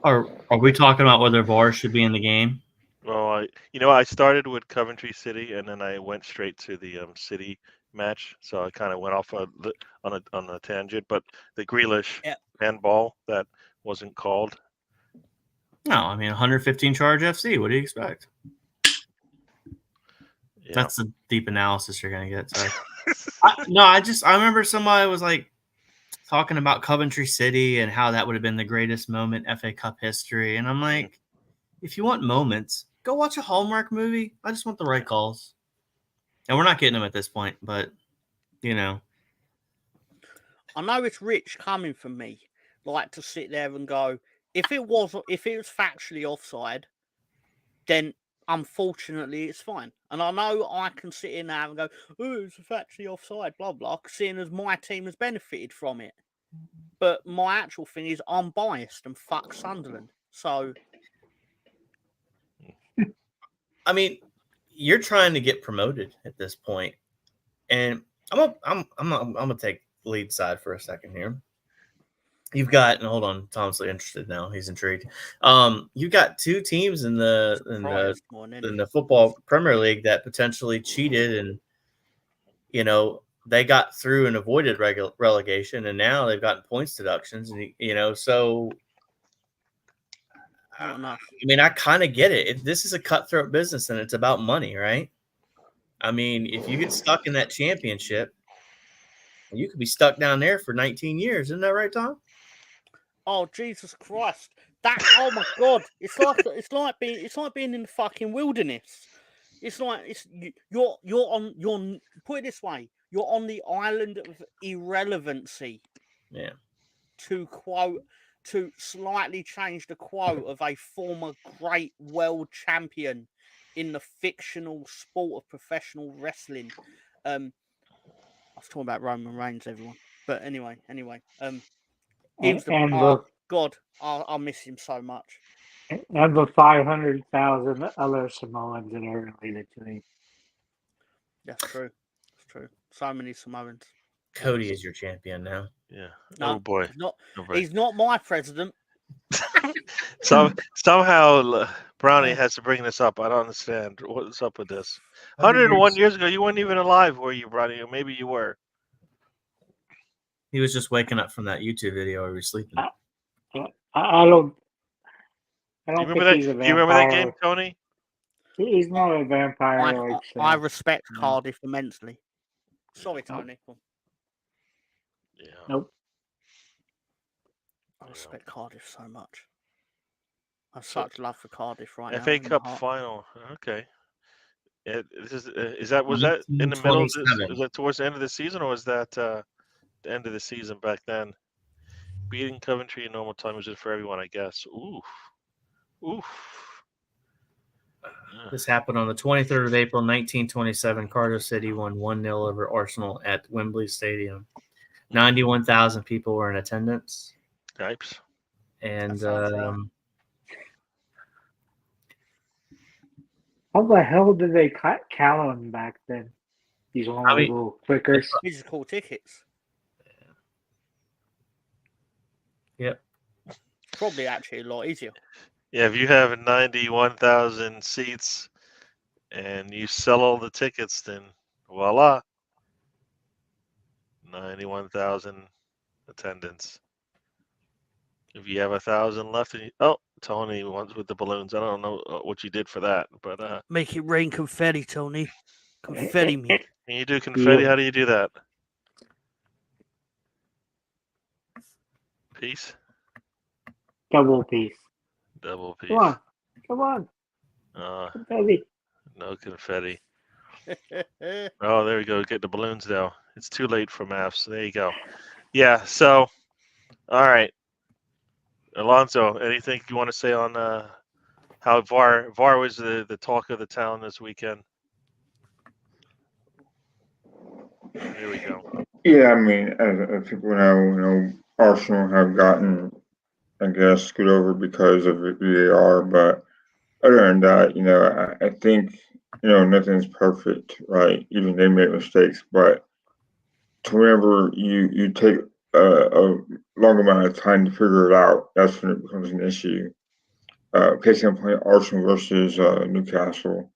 Are we talking about whether VAR should be in the game? Well, I started with Coventry City, and then I went straight to the City match. So I kind of went off on a tangent. But the Grealish handball that wasn't called. No, I mean 115 charge FC. What do you expect? Yeah. That's the deep analysis you're gonna get. So. I remember somebody was like talking about Coventry City and how that would have been the greatest moment in FA Cup history, and I'm like, if you want moments, go watch a Hallmark movie. I just want the right calls, and we're not getting them at this point, but I know it's rich coming from me, like to sit there and go, if it was factually offside, then unfortunately it's fine. And I know I can sit in there and go, "Oh, it's factually offside," blah blah, seeing as my team has benefited from it. But my actual thing is I'm biased and fuck Sunderland. So I mean, you're trying to get promoted at this point, and I'm gonna take the lead side for a second here. You've got, and hold on, Tom's interested now. He's intrigued. You've got two teams in the football Premier League that potentially cheated, and they got through and avoided relegation, and now they've gotten points deductions, and so Not enough. I mean, I kind of get it. This is a cutthroat business, and it's about money, right? I mean, if you get stuck in that championship, you could be stuck down there for 19 years. Isn't that right, Tom? Oh Jesus Christ! Oh my God! It's like being in the fucking wilderness. It's like you're put it this way, you're on the island of irrelevancy. Yeah. To slightly change the quote of a former great world champion in the fictional sport of professional wrestling. I was talking about Roman Reigns, everyone. But anyway. He was God, I miss him so much. And the 500,000 other Samoans that are related to him. That's true. It's true. So many Samoans. Cody is your champion now. Yeah. No, Oh boy. He's not. Oh, boy. He's not my president. Somehow Brownie has to bring this up. I don't understand what's up with this. 101 years ago, you weren't even alive, were you, Brownie? Or maybe you were. He was just waking up from that YouTube video where he was sleeping. I don't Do you think remember that? he's a Do you remember that vampire. game, Tony? He's not a vampire. I respect no. Cardiff immensely. Sorry, Tony. Yeah. Nope. I respect Cardiff so much. I have such love for Cardiff right now. FA in my Cup heart. was that in the middle? Was that towards the end of the season, or was that the end of the season back then? Beating Coventry in normal time was it for everyone, I guess. Oof. This happened on the 23rd of April, 1927. Cardiff City won 1-0 over Arsenal at Wembley Stadium. 91,000 people were in attendance. Yipes. And how the hell did they cut Callum back then? These little clickers. Physical tickets. Yep. Probably actually a lot easier. Yeah, if you have 91,000 seats and you sell all the tickets, then voila, 91,000 attendance. If you have 1,000 left, Tony wants with the balloons. I don't know what you did for that, but make it rain confetti, Tony. Confetti me. Can you do confetti? How do you do that? Piece? Double piece. Double piece. Come on. Confetti. No confetti. Oh, there we go. Get the balloons now. It's too late for maths. There you go. Yeah. So, all right, Alonso. Anything you want to say on how VAR was the talk of the town this weekend? There we go. Yeah, I mean, as people know, Arsenal have gotten, I guess, screwed over because of VAR. But other than that, I think, nothing's perfect, right? Even they make mistakes. But whenever you take a long amount of time to figure it out, that's when it becomes an issue. Case in point, Arsenal versus Newcastle.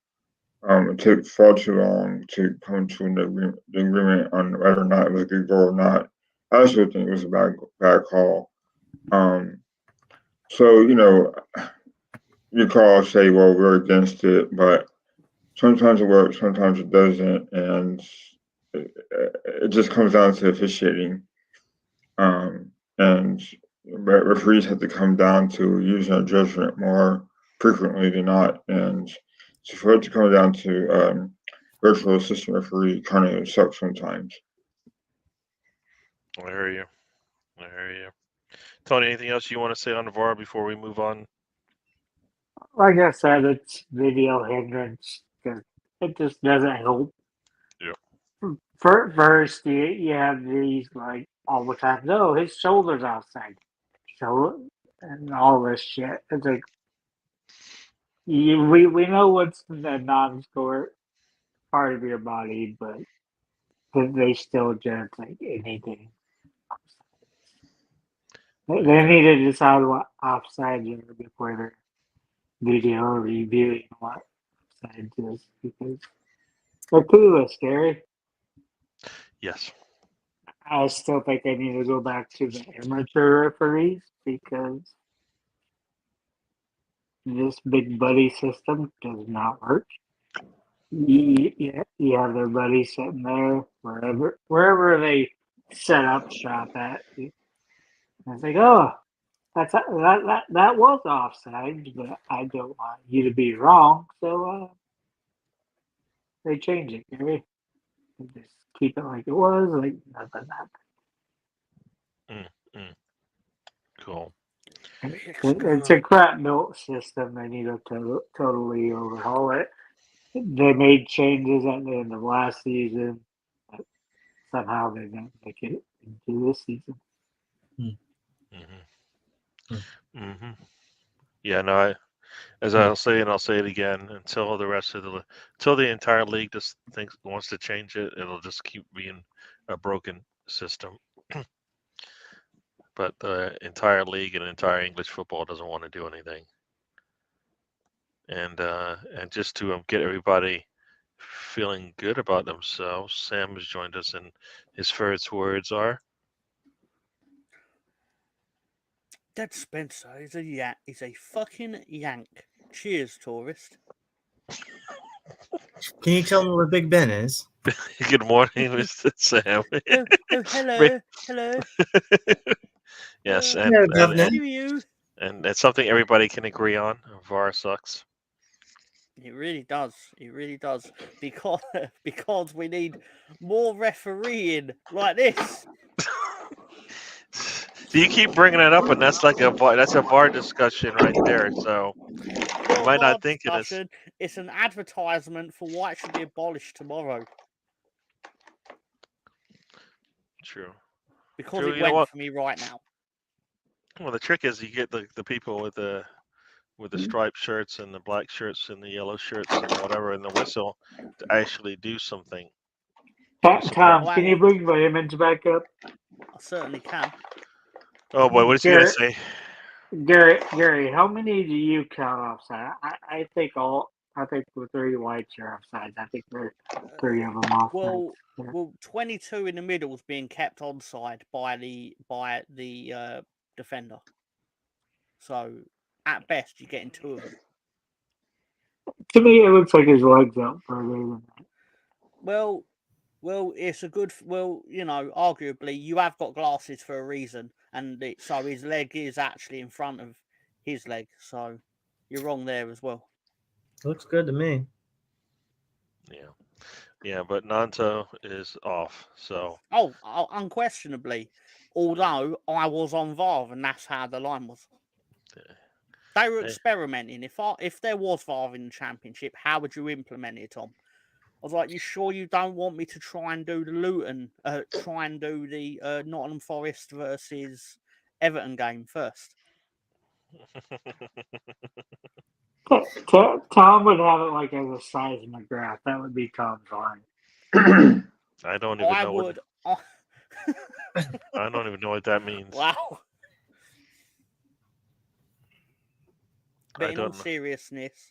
It took far too long to come to an agreement on whether or not it was a good goal or not. I also think it was a bad call. So, you call say, well, we're against it, but sometimes it works, sometimes it doesn't, and it just comes down to officiating. And referees have to come down to using their judgment more frequently than not, and so for it to come down to virtual assistant referee kind of sucks sometimes. I hear you. Tony, anything else you want to say on the VAR before we move on? Like I said, it's video hindrance. It just doesn't help. Yeah. First, you have these like all the time. No, his shoulder's outside. So and all this shit. It's like we know what's the non-score part of your body, but they still just like anything. They need to decide what offside is before they're video reviewing what offside is, because they're clueless, Gary. Yes. I still think they need to go back to the amateur referees because this big buddy system does not work. You have their buddy sitting there wherever they set up shop at. And it's like, oh, that was offside, but I don't want you to be wrong, so they change it, Gary. Just keep it like it was, like nothing happened. Cool. It's a crap built system. They need to totally overhaul it. They made changes at the end of last season, but somehow they didn't make it into this season. Yeah, no. As I'll say, and I'll say it again, until the entire league just wants to change it, it'll just keep being a broken system. But the entire league and entire English football doesn't want to do anything. And just to get everybody feeling good about themselves, Sam has joined us, and his first words are, Dead Spencer is a fucking yank. Cheers, tourist. Can you tell me where Big Ben is? "Good morning, Mr. Sam." Hello. Yes, Hello, Governor. and it's something everybody can agree on. VAR sucks. It really does. It really does. Because we need more refereeing like this. So you keep bringing it up, and that's like a VAR discussion right there. So you might not think it is. It's an advertisement for why it should be abolished tomorrow. True. Because True, it you know went what? for me right now. Well, the trick is you get the people with the striped shirts and the black shirts and the yellow shirts and whatever and the whistle to actually do something. Tom, can you bring my image back up? I certainly can. Oh boy, what is he gonna say? Gary, how many do you count offside? I think the 3 whites are offside. I think there are 3 of them offside. Well, 22 in the middle is being kept onside by the defender. So at best, you're getting 2 of them. To me, it looks like his legs out further than that. Well, it's a good. Well, arguably, you have got glasses for a reason, and so his leg is actually in front of his leg. So you're wrong there as well. Looks good to me. Yeah, but Nanto is off. So unquestionably, although I was on VAR, and that's how the line was. They were experimenting. If there was VAR in the Championship, how would you implement it, Tom? I was like, you sure you don't want me to try and do the Nottingham Forest versus Everton game first? Tom would have it like as a seismograph. That would be Tom's line. I don't even know I don't even know what that means. Wow. But in all seriousness,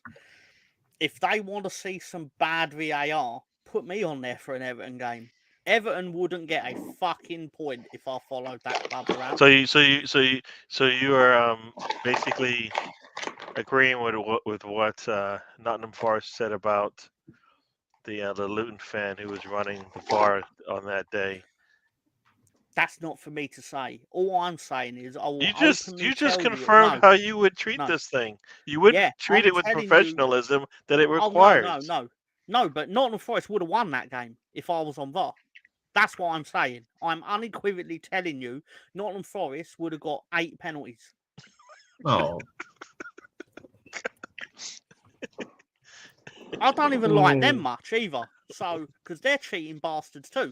if they want to see some bad VAR, put me on there for an Everton game. Everton wouldn't get a fucking point if I followed that club around. So you are basically agreeing with what Nottingham Forest said about the Luton fan who was running the VAR on that day. That's not for me to say. All I'm saying is I will you just confirmed no, how you would treat this thing. You wouldn't treat it with professionalism that it requires. No, but Nottingham Forest would have won that game if I was on VAR. That's what I'm saying. I'm unequivocally telling you Nottingham Forest would have got 8 penalties. Oh. I don't even like them much either. So, because they're cheating bastards too.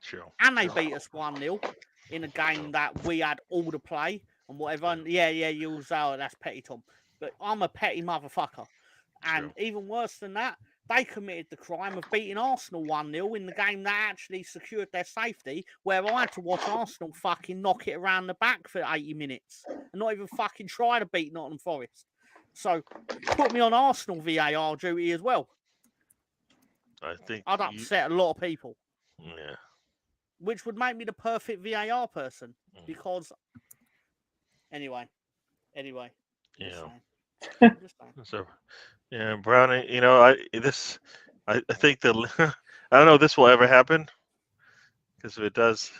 True. And they beat us 1-0 in a game that we had all the play and whatever. And you'll say, that's petty, Tom. But I'm a petty motherfucker. And even worse than that, they committed the crime of beating Arsenal 1-0 in the game that actually secured their safety, where I had to watch Arsenal fucking knock it around the back for 80 minutes and not even fucking try to beat Nottingham Forest. So put me on Arsenal VAR duty as well. I think I'd upset a lot of people. Yeah. Which would make me the perfect VAR person. Because, anyway, Anyway. Just Yeah. saying. Just saying. So, yeah, Brownie. I think I don't know if this will ever happen, because if it does,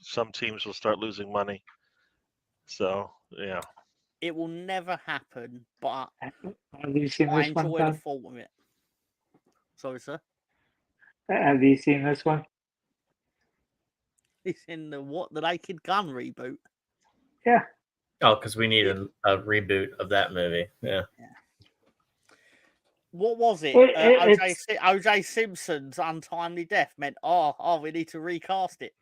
some teams will start losing money. So, yeah. It will never happen, but Have you seen I this one, enjoy the Tom? thought of it. Sorry, sir. Have you seen this one? It's in the What the Naked Gun reboot. Yeah. Oh, because we need a reboot of that movie. Yeah. What was it? It's O.J. Simpson's untimely death meant, we need to recast it.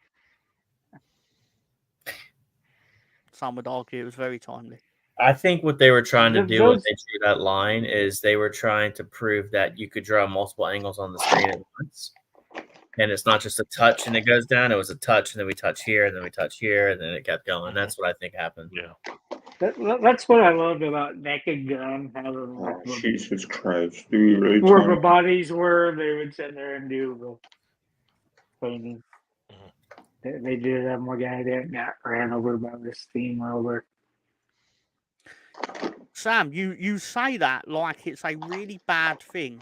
Some would argue it was very timely. I think what they were trying to do when those. they drew that line is they were trying to prove that you could draw multiple angles on the screen at once. And it's not just a touch and it goes down. It was a touch and then we touch here and then we touch here and then it kept going. That's what I think happened. Yeah. That's what I loved about Naked Gun. Oh, Jesus Christ. Do we really Where try the and- bodies were, they would sit there and do the painting. They did that one guy that got ran over by the steamroller. Sam, you say that like it's a really bad thing,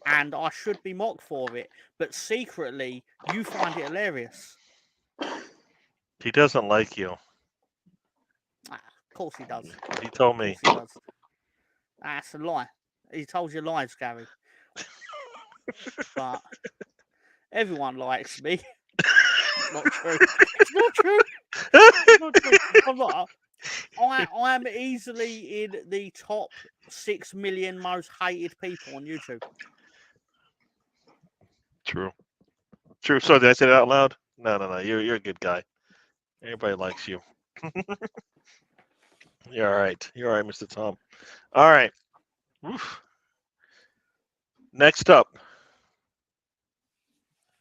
and I should be mocked for it, but secretly you find it hilarious. He doesn't like you. Of course he does. He told Of me. course he does. That's a lie. He told you lies, Gary. But everyone likes me. Not true. It's not true. It's not true. I'm not. I am easily in the top 6 million most hated people on YouTube. True. So did I say that out loud? No. You're a good guy. Everybody likes you. You're all right. You're all right, Mr. Tom. All right. Oof. Next up.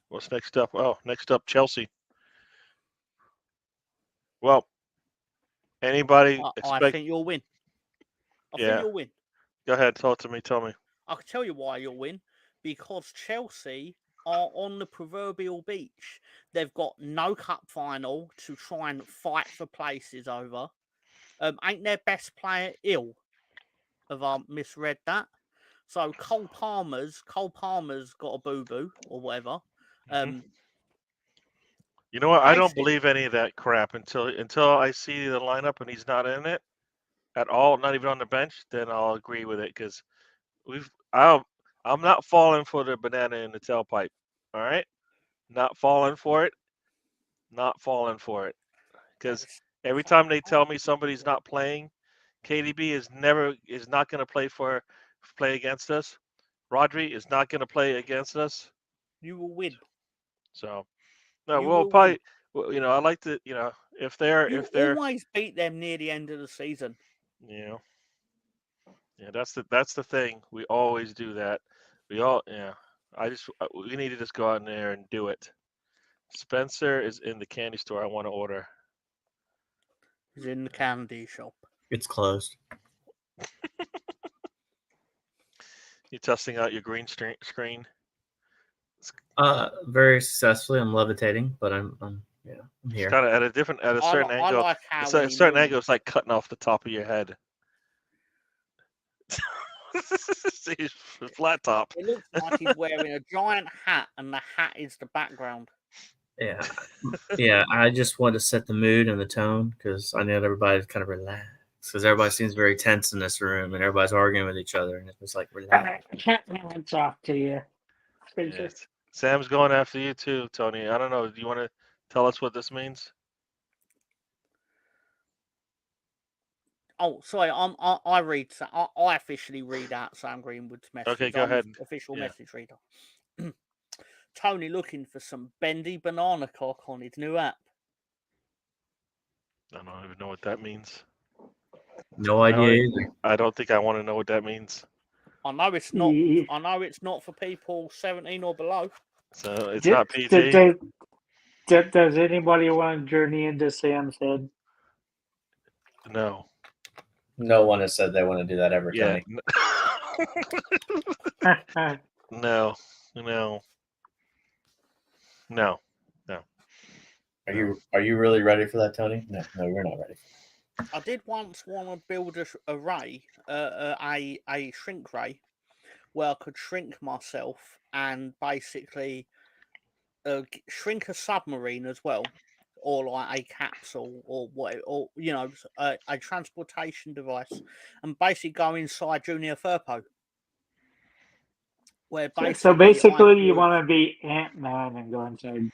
What's next up? Oh, next up, Chelsea. Well, anybody I expect? think you'll win. I Yeah. think you'll win. Go ahead. Talk to me. Tell me. I can tell you why you'll win. Because Chelsea are on the proverbial beach. They've got no cup final to try and fight for places over. Ain't their best player ill? Have I misread that? So Cole Palmer's got a boo-boo or whatever. You know what? I don't Basically- believe any of that crap until I see the lineup and he's not in it at all, not even on the bench. Then I'll agree with it, because I'm not falling for the banana in the tailpipe. All right, not falling for it. Not falling for it. Because every time they tell me somebody's not playing, KDB is not going to play against us. Rodri is not going to play against us. you will win. So no, You we'll will probably. I like to. If they're always beat them near the end of the season. Yeah, that's the thing. We always do that. We need to just go out in there and do it. Spencer is in the candy store. I want to order. He's in the candy shop. It's closed. You testing out your green screen? Very successfully. I'm levitating, but I'm It's here. kind of at a certain I angle. like how At when a he certain moves- angle, it's like cutting off the top of your head. See, flat top. It looks like he's wearing a giant hat, and the hat is the background. Yeah, yeah. I just want to set the mood and the tone because I know everybody's kind of relaxed because everybody seems very tense in this room and everybody's arguing with each other and it's like relax. Hats off to you. Yes. Sam's going after you too, Tony. I don't know. Do you want to tell us what this means? Oh, sorry. I read. I officially read out Sam Greenwood's message. Okay, go I'm the ahead. Official Yeah. message reader. Tony looking for some bendy banana cock on his new app. I don't even know what that means. No idea either. I don't think I want to know what that means. I know it's not. I know it's not for people 17 or below. So it's not PG. Does anybody want to journey into Sam's head? No. No one has said they want to do that ever, Yeah. Tony. No. Are you really ready for that, Tony? No, you're not ready. I did once want to build a ray, a shrink ray, where I could shrink myself and basically shrink a submarine as well, or like a capsule, or what, or a transportation device, and basically go inside Junior Furpo. Where basically, So basically, you would- want to be Ant-Man and go inside.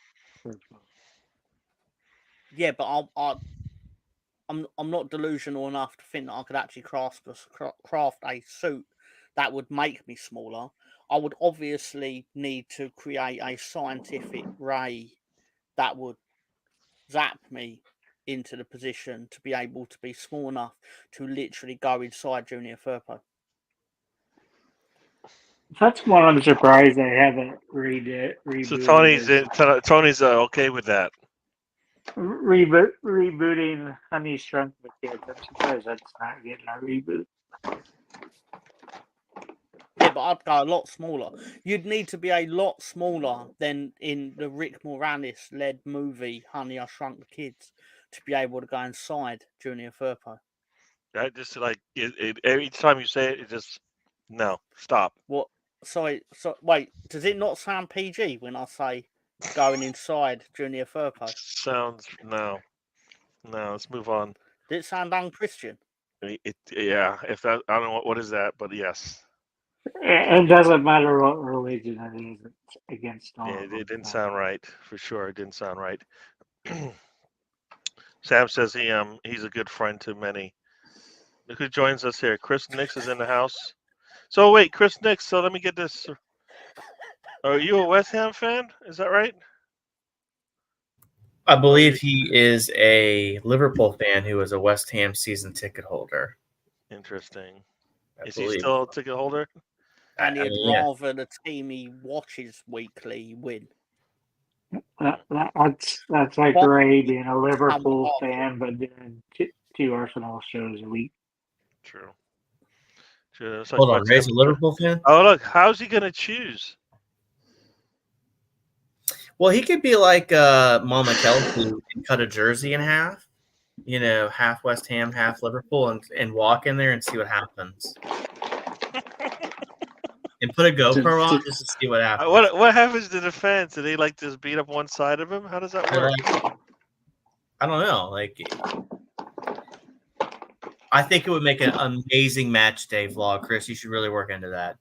yeah, but I'm not delusional enough to think that I could actually craft a suit that would make me smaller. I would obviously need to create a scientific ray that would zap me into the position to be able to be small enough to literally go inside Junior Furpo. That's one I'm surprised they haven't rebooted. So Tony's okay with that. Rebooting Honey Shrunk the Kids. I'm surprised that's not getting a reboot. Yeah, but I'd go a lot smaller. You'd need to be a lot smaller than in the Rick Moranis led movie Honey, I Shrunk the Kids to be able to go inside Junior Furpo. I just like each time you say it, it just no stop. What? Sorry. So wait, does it not sound PG when I say going inside Junior Furpo? Sounds no. Let's move on. Did it sound unchristian? Yeah. If that, I don't know what is that, but yes. It doesn't matter what religion it is, it's against all. Yeah, of them. it didn't sound right for sure. It didn't sound right. Sam says he's a good friend to many. Look who joins us here. Chris Nix is in the house. So wait, Chris Nix. So let me get this. Are you a West Ham fan? Is that right? I believe he is a Liverpool fan who is a West Ham season ticket holder. Interesting. I Is believe. he still a ticket holder? And he'd yeah. rather the team he watches weekly win. That's like What? Ray being a Liverpool What? fan, but doing two Arsenal shows a week. True. It's like Hold on, West Ray's a Ham. Liverpool fan? Oh look, how's he gonna choose? Well, he could be like Mama Kelsey and cut a jersey in half, half West Ham, half Liverpool, and walk in there and see what happens. And put a GoPro on just to see what happens. What happens to the fans? Do they like just beat up one side of him? How does that work? I don't know. I think it would make an amazing match day vlog, Chris. You should really work into that.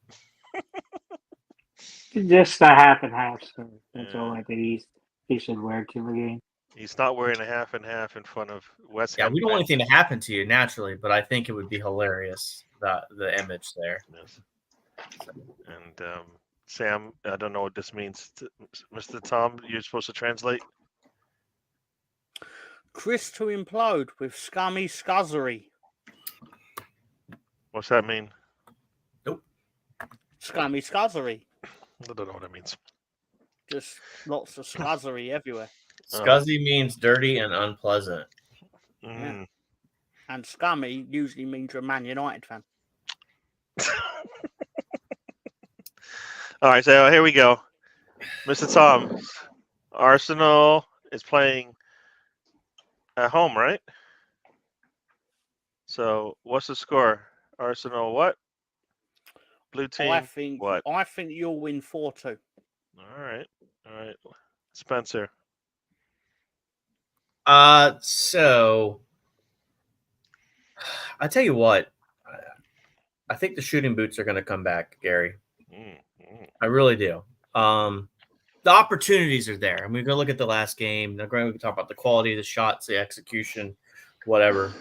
Just a half and half, so that's all I think he should wear to the game. He's not wearing a half and half in front of West Ham. Yeah, we don't want anything to happen to you naturally, but I think it would be hilarious, the image there. Yes. And Sam, I don't know what this means. Mr. Tom, you're supposed to translate? Chris to implode with scummy scuzzery. What's that mean? Nope. Scummy scuzzery. I don't know what that means. Just lots of scuzzery everywhere. Scuzzy means dirty and unpleasant. Yeah. And scummy usually means you're a Man United fan. All right, so here we go. Mr. Tom, Arsenal is playing at home, right? So what's the score? Arsenal what? Blue team I think what? I think you'll win 4-2. All right. Spencer. So I tell you what, I think the shooting boots are going to come back, Gary. I really do. The opportunities are there. I mean, we're going to look at the last game. Now, granted, we can talk about the quality of the shots, the execution, whatever.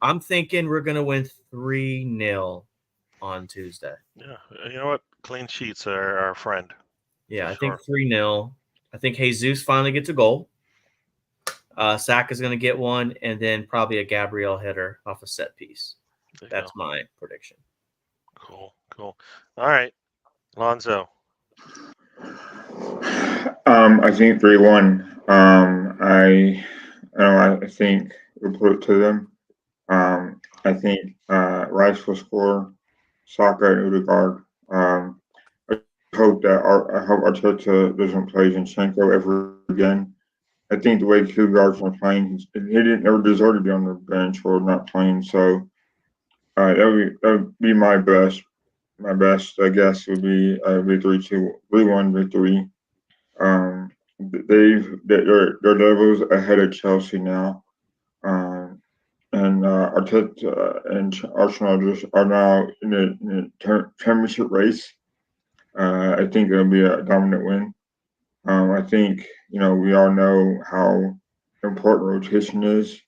I'm thinking we're going to win 3-0 on Tuesday. Yeah, you know what? Clean sheets are our friend. Yeah, I think 3-0. I think Jesus finally gets a goal. Saka's going to get one, and then probably a Gabriel header off a set piece. That's my prediction. Cool. All right, Lonzo. I think 3-1. I think we'll put it to them. I think Rice will score. Saka and Odegaard. I hope Arteta doesn't play Zinchenko ever again. I think the way Coyg was playing, he didn't never deserve to be on the bench or not playing. So that would be my best. My best, I guess, would be a victory 3-1 victory. Their levels ahead of Chelsea now. And Arteta and Arsenal just are now in the championship race. I think it'll be a dominant win. I think we all know how important rotation is,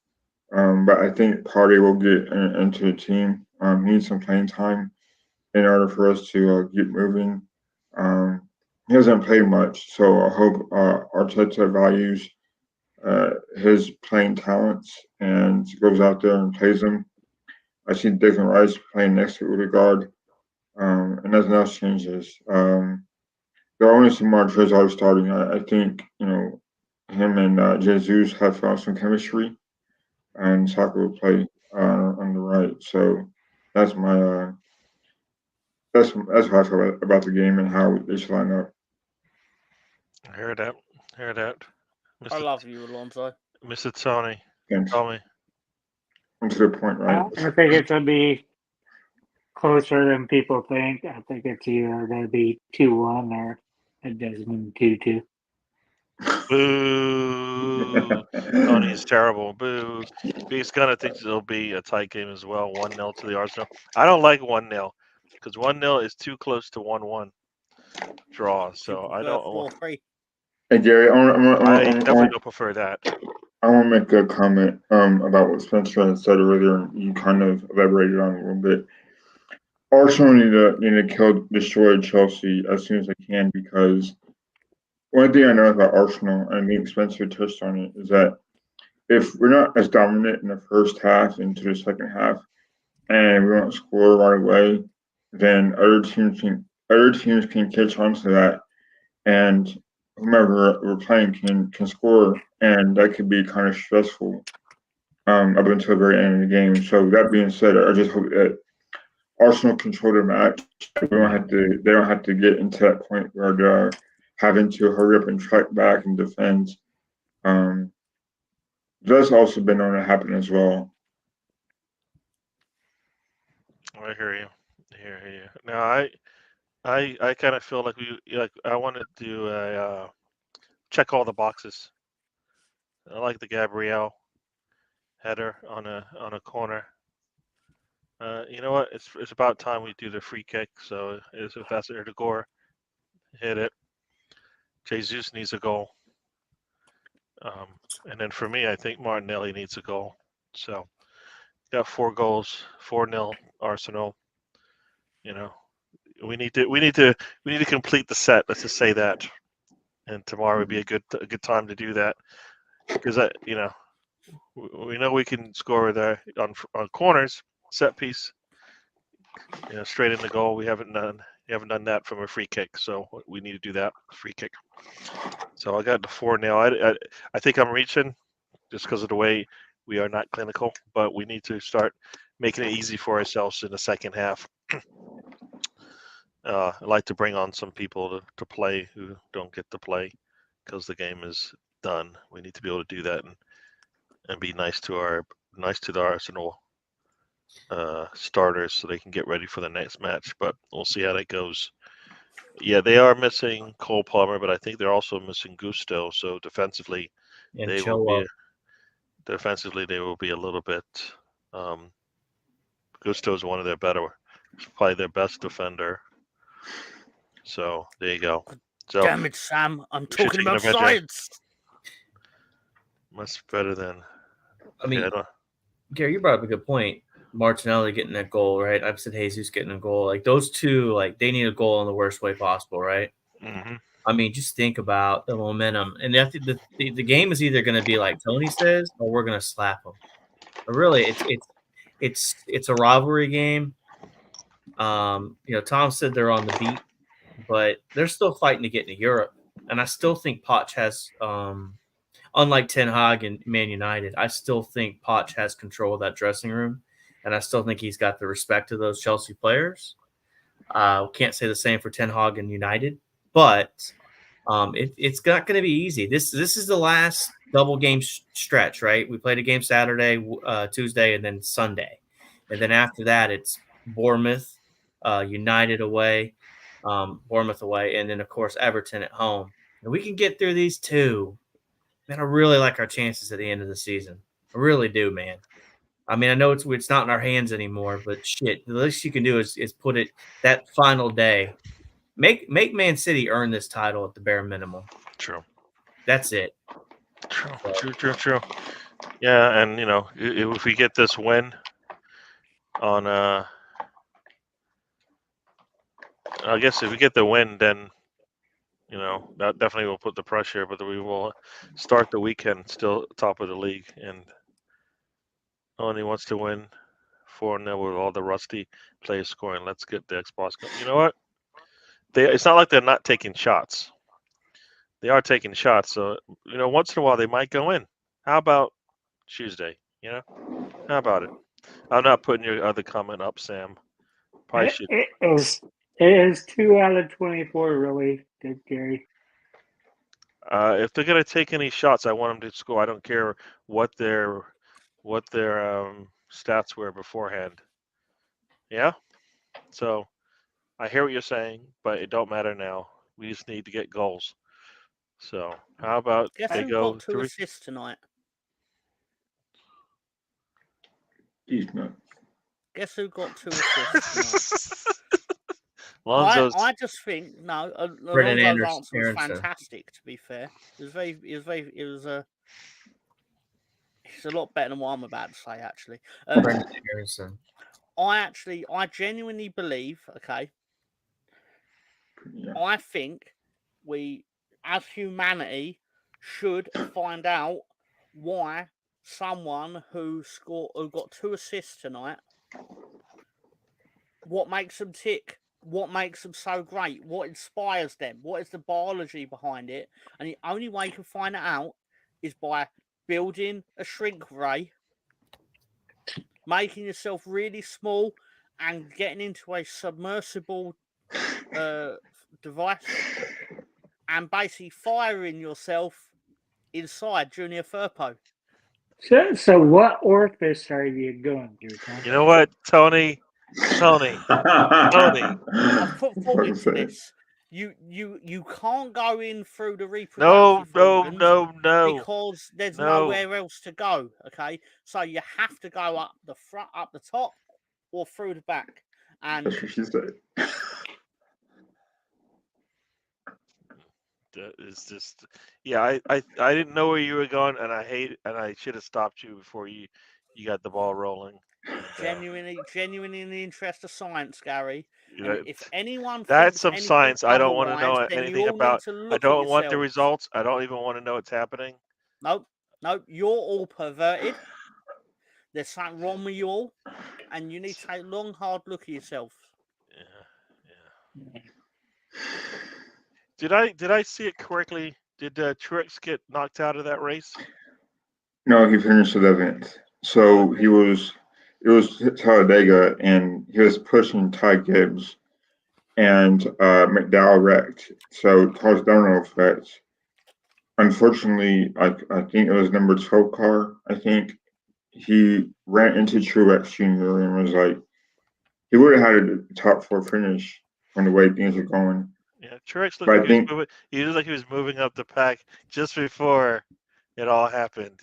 but I think Partey will get into the team. He needs some playing time in order for us to get moving. He hasn't played much, so I hope Arteta values his playing talents and goes out there and plays them. I see Declan Rice playing next to Odegaard, and nothing else changes. I want to see Marquez starting. I think him and Jesus have found some chemistry, and Saka will play on the right. So that's my that's how I feel about the game and how they should line up. I hear that. Hear that. I love you, Alonso. Mr. Tony, Thanks. tell me. I'm to the point, right? I think it's going to be closer than people think. I think it's either going to be 2-1 or it does mean 2-2. Boo. Tony's terrible. Boo. He's going to think it'll be a tight game as well. 1-0 to the Arsenal. I don't like 1-0 because 1-0 is too close to 1-1 draw. So I don't want. 4-3. Hey Gary, I definitely don't prefer that. I want to make a comment about what Spencer had said earlier, and you kind of elaborated on it a little bit. Arsenal need to destroy Chelsea as soon as they can, because one thing I know about Arsenal, and I think Spencer touched on it, is that if we're not as dominant in the first half into the second half, and we don't score right away, then other teams can catch on to that, and whomever we're playing can score, and that could be kind of stressful up until the very end of the game. So that being said, I just hope that Arsenal control the match. They don't have to get into that point where they're having to hurry up and track back and defend. That's also been known to happen as well. I hear you. I hear you. Now I kind of feel like I want to do a check all the boxes. I like the Gabriel header on a corner. You know what? It's about time we do the free kick. So if that's Erdegaard, hit it. Jesus needs a goal. And then for me, I think Martinelli needs a goal. So got 4 goals, 4-0 Arsenal. We need to complete the set. Let's just say that. And tomorrow would be a good time to do that, because we know we can score there on corners, set piece, straight in the goal. We haven't done that from a free kick, so we need to do that free kick. So I got the 4-0. I think I'm reaching, just because of the way we are not clinical, but we need to start making it easy for ourselves in the second half. I'd like to bring on some people to play who don't get to play because the game is done. We need to be able to do that and be nice to the Arsenal starters so they can get ready for the next match. But we'll see how that goes. Yeah, they are missing Cole Palmer, but I think they're also missing Gusto. So defensively, they will be a little bit. Gusto is one of their better, probably their best defender. So there you go. So, damn it, Sam! I'm talking about science. Much better than. I mean, Gary, you brought up a good point. Martinelli getting a goal, right? I've said Jesus getting a goal. Like those two, like they need a goal in the worst way possible, right? Mm-hmm. I mean, just think about the momentum, and I think the game is either going to be like Tony says, or we're going to slap them. But really, it's a rivalry game. Tom said they're on the beat, but they're still fighting to get into Europe, and I still think Poch has, unlike Ten Hag and Man United, I still think Poch has control of that dressing room, and I still think he's got the respect of those Chelsea players. Can't say the same for Ten Hag and United, but it's not going to be easy. This is the last double game stretch, right? We played a game Saturday, Tuesday, and then Sunday. And then after that, it's Bournemouth, United away, Bournemouth away, and then, of course, Everton at home. And we can get through these two. Man, I really like our chances at the end of the season. I really do, man. I mean, I know it's not in our hands anymore, but shit, the least you can do is put it that final day. Make Man City earn this title at the bare minimum. True. That's it. True. Yeah, and if we get this win on I guess if we get the win, then that definitely will put the pressure. But we will start the weekend still top of the league, and only wants to win 4-0 with all the rusty players scoring. Let's get the Xbox. You know what? It's not like they're not taking shots. They are taking shots. So once in a while they might go in. How about Tuesday? How about it? I'm not putting your other comment up, Sam. Probably should. It is 2 out of 24, really good, Gary. If they're gonna take any shots, I want them to score. I don't care what their stats were beforehand. Yeah. So I hear what you're saying, but it don't matter now. We just need to get goals. So how about Guess they who go got 2 assists tonight? Guess who got 2 assists tonight? Lonzo's. I just think Brendan Lonzo's answer was Anderson. fantastic. To be fair, it's a lot better than what I'm about to say. Actually, Brendan Anderson. I genuinely believe. Okay, I think we, as humanity, should find out why someone who got 2 assists tonight, what makes them tick, what makes them so great, what inspires them, what is the biology behind it. And the only way you can find it out is by building a shrink ray, making yourself really small, and getting into a submersible device, and basically firing yourself inside Junior Firpo. So what orifice are you going through, Tom? You know what, Tony? Tony. I've put thought into this. You can't go in through the reproductive organs because there's nowhere else to go. Okay, so you have to go up the front, up the top, or through the back. And That's what she said. It's just, yeah. I didn't know where you were going, and I should have stopped you before you got the ball rolling. Genuinely in the interest of science, Gary. And if anyone that's thinks some anything science I don't want to otherwise, know then anything you all about. need to I look don't at want the yourselves. results. I don't even want to know what's happening. Nope, you're all perverted. There's something wrong with you all, and you need to take a long, hard look at yourself. Yeah. Did I see it correctly? Did Truex get knocked out of that race? No, he finished 11th. So it was Talladega, and he was pushing Ty Gibbs, and McDowell wrecked. So caused domino effect. Unfortunately, I think it was number 12 car. I think he ran into Truex Jr. and was like, he would have had a top 4 finish from the way things are going. Yeah, Truex looked like he looked like he was moving up the pack just before it all happened.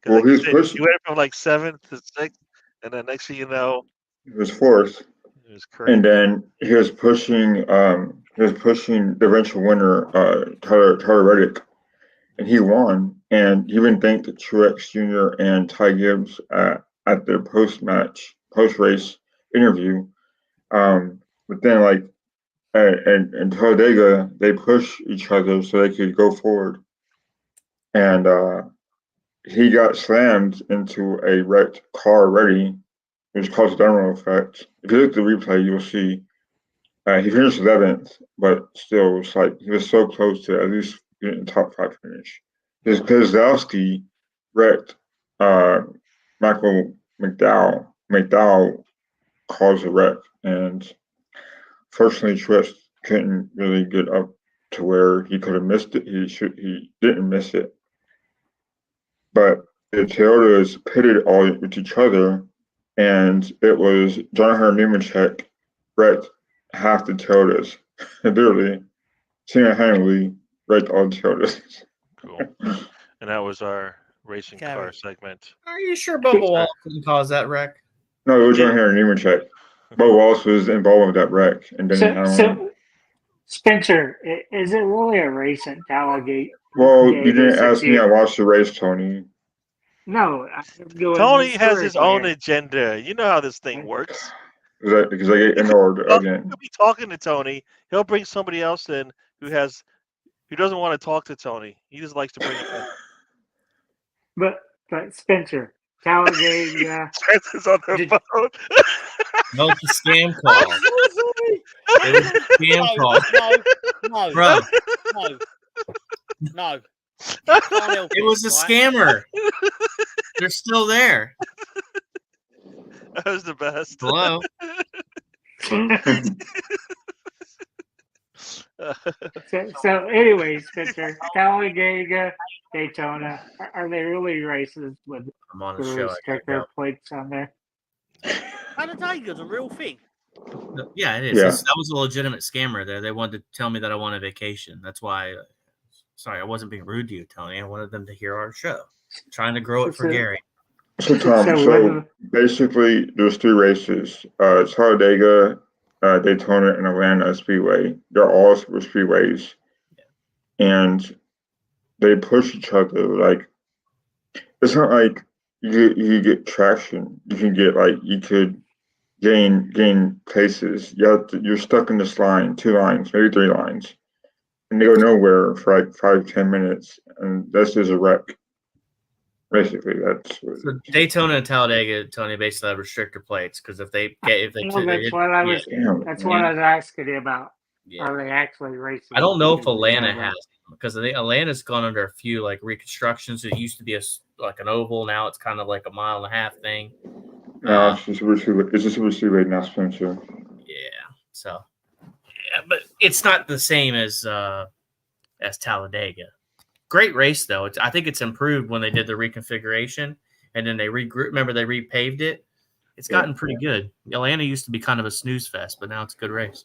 Well, he went from like 7th to 6th, and then next thing you know, he was 4th. It was crazy. And then he was pushing the eventual winner, Tyler Reddick, and he won. And he even thanked Truex Jr. and Ty Gibbs at their post race interview. But then, like, in Talladega, they push each other so they could go forward. And he got slammed into a wrecked car already, which caused a domino effect. If you look at the replay, you'll see he finished 11th, but still, it's like he was so close to at least getting top 5 finish. Because Keselowski wrecked Michael McDowell. McDowell caused a wreck, and fortunately, Truex couldn't really get up to where he could have missed it. He didn't miss it. but the Toyotas pitted all with each other, and it was Jonathan Nemechek wrecked half the Toyotas. Literally, single-handedly wrecked all the Toyotas. Cool. And that was our racing car Gary. segment. Are you sure Bubba Wallace didn't cause that wreck? No, it was Jonathan Nemechek. But Wallace was involved with that wreck, and then So, Spencer, is it really a race at Talladega? well, you didn't ask me. I watched the race, Tony. No, Tony has his own agenda. You know how this thing works. Because I get ignored again. You'll be talking to Tony. He'll bring somebody else in who doesn't want to talk to Tony. He just likes to bring him in. But Spencer, Talladega. Spencer's on the phone. No, it's a scam call. It was a scam call. No, Bro, no. it was a scammer. They're still there. That was the best. Hello? So anyway, Spencer, Talladega, Daytona, are they really races with I'm on the show. sticker plates on there? Talladega's a real thing. Yeah, it is. Yeah. That was a legitimate scammer there. They wanted to tell me that I want a vacation. That's why. Sorry, I wasn't being rude to you, Tony. I wanted them to hear our show. Trying to grow it for Gary. So Tom, so basically there's 3 races. Talladega, Daytona, and Atlanta Speedway. They're all super speedways. And they push each other. Like, it's not like you get traction. You can get you could gain places. You're stuck in this line, 2 lines, maybe 3 lines. And they go nowhere for 5-10 minutes. And this is a wreck. Basically, that's what So Daytona and Talladega, Tony, basically have restrictor plates because if they that's what I was asking about. Yeah. Are they actually racing? I don't know if Atlanta has because I think Atlanta's gone under a few reconstructions. It used to be an oval, now it's kind of like a 1.5 mile thing. No, it's a super speedway now, Spencer. Yeah, so but it's not the same as Talladega. Great race though. I think it's improved when they did the reconfiguration and then they remember they repaved it. It's gotten pretty good. Atlanta used to be kind of a snooze fest, but now it's a good race.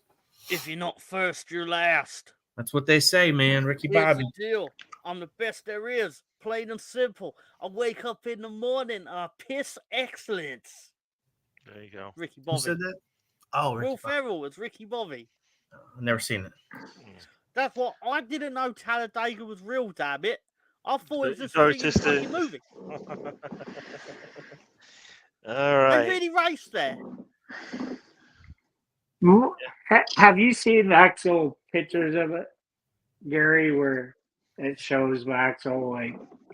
If you're not first, you're last. That's what they say, man. Ricky Bobby. Here's the deal. I'm the best there is. Plain and simple. I wake up in the morning and I piss excellence. There you go. Ricky Bobby. Who said that? Oh, Will Ferrell was Ricky Bobby. I've never seen it. That's what I didn't know. Talladega was real. Damn it! I thought it was just a movie. All right. They really raced there. Have you seen the actual pictures of it, Gary, where it shows the actual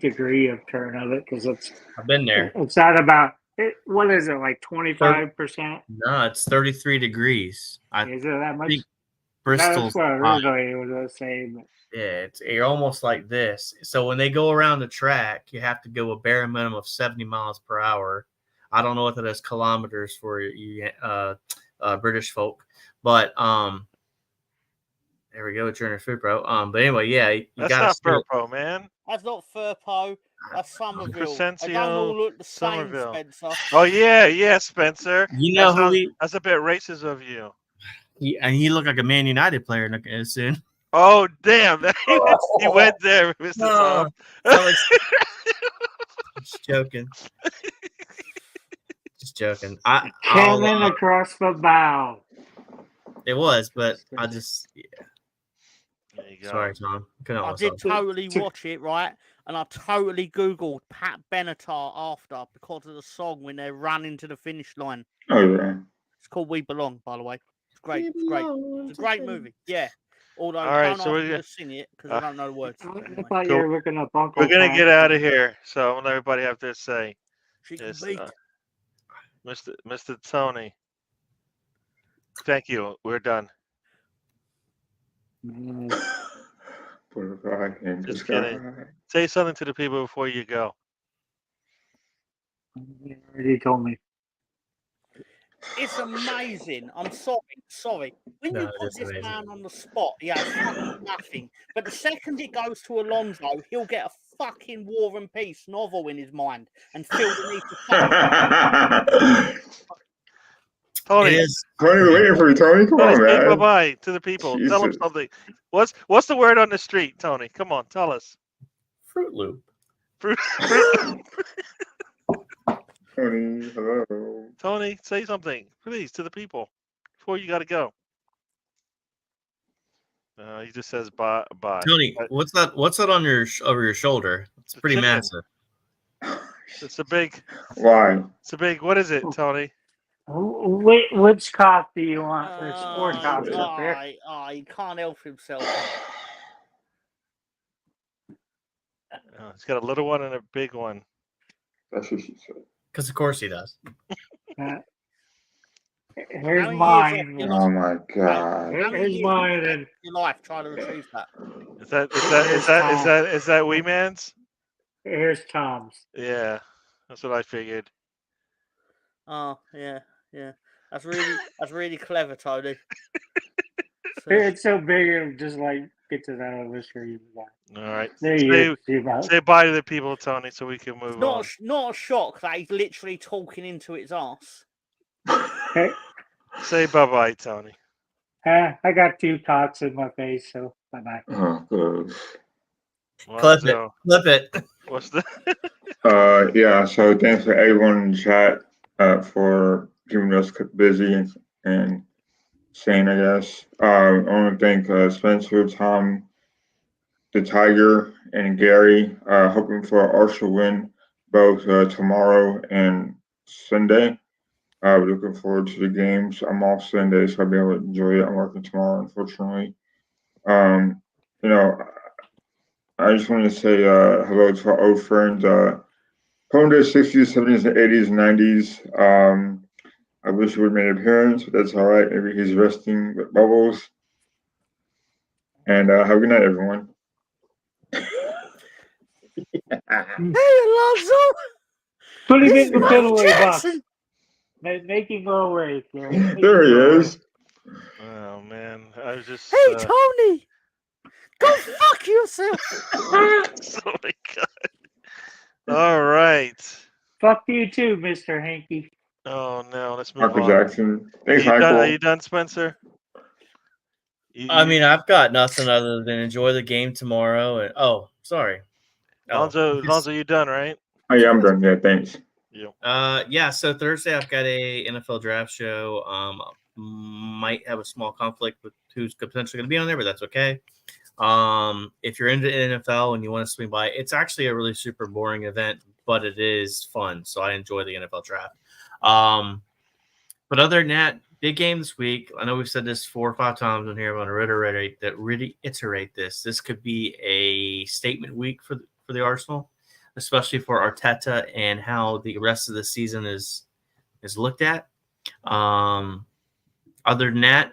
degree of turn of it? Because I've been there. It's not about it. What is it, 25%? No, it's 33 degrees. Is it that much? Bristol's that's what originally was going to say. But. Yeah, you're almost like this. So when they go around the track, you have to go a bare minimum of 70 miles per hour. I don't know what that is kilometers for you British folk, but there we go. It's your food, bro. But anyway, yeah, that's not Furpo, man. That's not Furpo. That's Somerville. Crescencio, they don't all look the same, Somerville. Spencer. Oh yeah, Spencer. You know that's a bit racist of you. And he looked like a Man United player soon. Oh damn! He went there, Mr. Tom. Just joking. Just joking. Came in across the bow. It was, but I just There you go. Sorry, Tom. I did totally watch it, right? And I totally Googled Pat Benatar after because of the song when they ran into the finish line. Oh yeah. It's called We Belong, by the way. It's great. It's great. It's a great movie. Yeah. Although all right, I don't so ask you to sing it because I don't know the words. I thought you were looking up Uncle We're gonna Pat. get out of here, so I want everybody have to say, She can yes, beat. Mr. Tony. Thank you. We're done. Just kidding. Say something to the people before you go. You already told me. It's amazing. I'm sorry. When you put this man on the spot, he has nothing. But the second it goes to Alonso, he'll get a fucking War and Peace novel in his mind and feel the need to cut. Tony, It is. Tony, we're waiting for you, Tony. Come Tony, on, say man. bye-bye to the people. Tell them Jesus. something. What's the word on the street, Tony? Come on, tell us. Fruit Loop. Fruit. Tony, hello. Tony, say something, please, to the people before you got to go. He just says bye. Tony, what's that? What's that on your over your shoulder? It's pretty chicken. massive. It's a big. Why? It's a big. What is it, Tony? Which cop do you want? There's four cops up there. He can't help himself. It's got a little one and a big one. That's what she said. Because of course he does. Here's How mine. many years Oh my God. Here's mine. And your life trying to retrieve that? Is that Wee Man's? here's Tom's. Yeah, that's what I figured. Oh yeah. That's really clever, Tony. It's so big, it'll just like get to that other screen. All right. There you go. Say bye to the people, Tony, so we can move on. Not a shock that he's literally talking into its ass. Hey, Say bye-bye, Tony. I got 2 cocks in my face, so bye-bye. Oh, good. Clip it. What's the? Yeah, so thanks for everyone in the chat for keeping us busy and sane, I guess. I want to thank Spencer, Tom, the Tiger, and Gary, hoping for an Arsenal win both tomorrow and Sunday. We're looking forward to the games. I'm off Sunday, so I'll be able to enjoy it. I'm working tomorrow, unfortunately. I just want to say hello to our old friends. Home Day 60s, 70s, and 80s, and 90s. I wish he would have made an appearance, but that's all right. Maybe he's resting with Bubbles. And have a good night, everyone. Hey, Alonso! Put him This in the is penalty box. Jackson. Make him go away, Gary. Make There him he go is. Oh man, I was just. Hey, Tony! Go fuck yourself! Oh my God. All right. Fuck you too, Mr. Hanky. Oh no, let's move Michael on. Jackson. Thanks, Are Michael. you done, Spencer? I mean, I've got nothing other than enjoy the game tomorrow. And sorry. Alonzo, you done, right? Oh, yeah, I'm done. Yeah, thanks. Yeah. So Thursday I've got a NFL draft show. Might have a small conflict with who's potentially going to be on there, but that's okay. If you're into NFL and you want to swing by, it's actually a really super boring event, but it is fun. So I enjoy the NFL draft. But other than that, big game this week. I know we've said this 4 or 5 times in here. I'm going to reiterate this. This could be a statement week for the Arsenal, especially for Arteta and how the rest of the season is looked at. Other than that,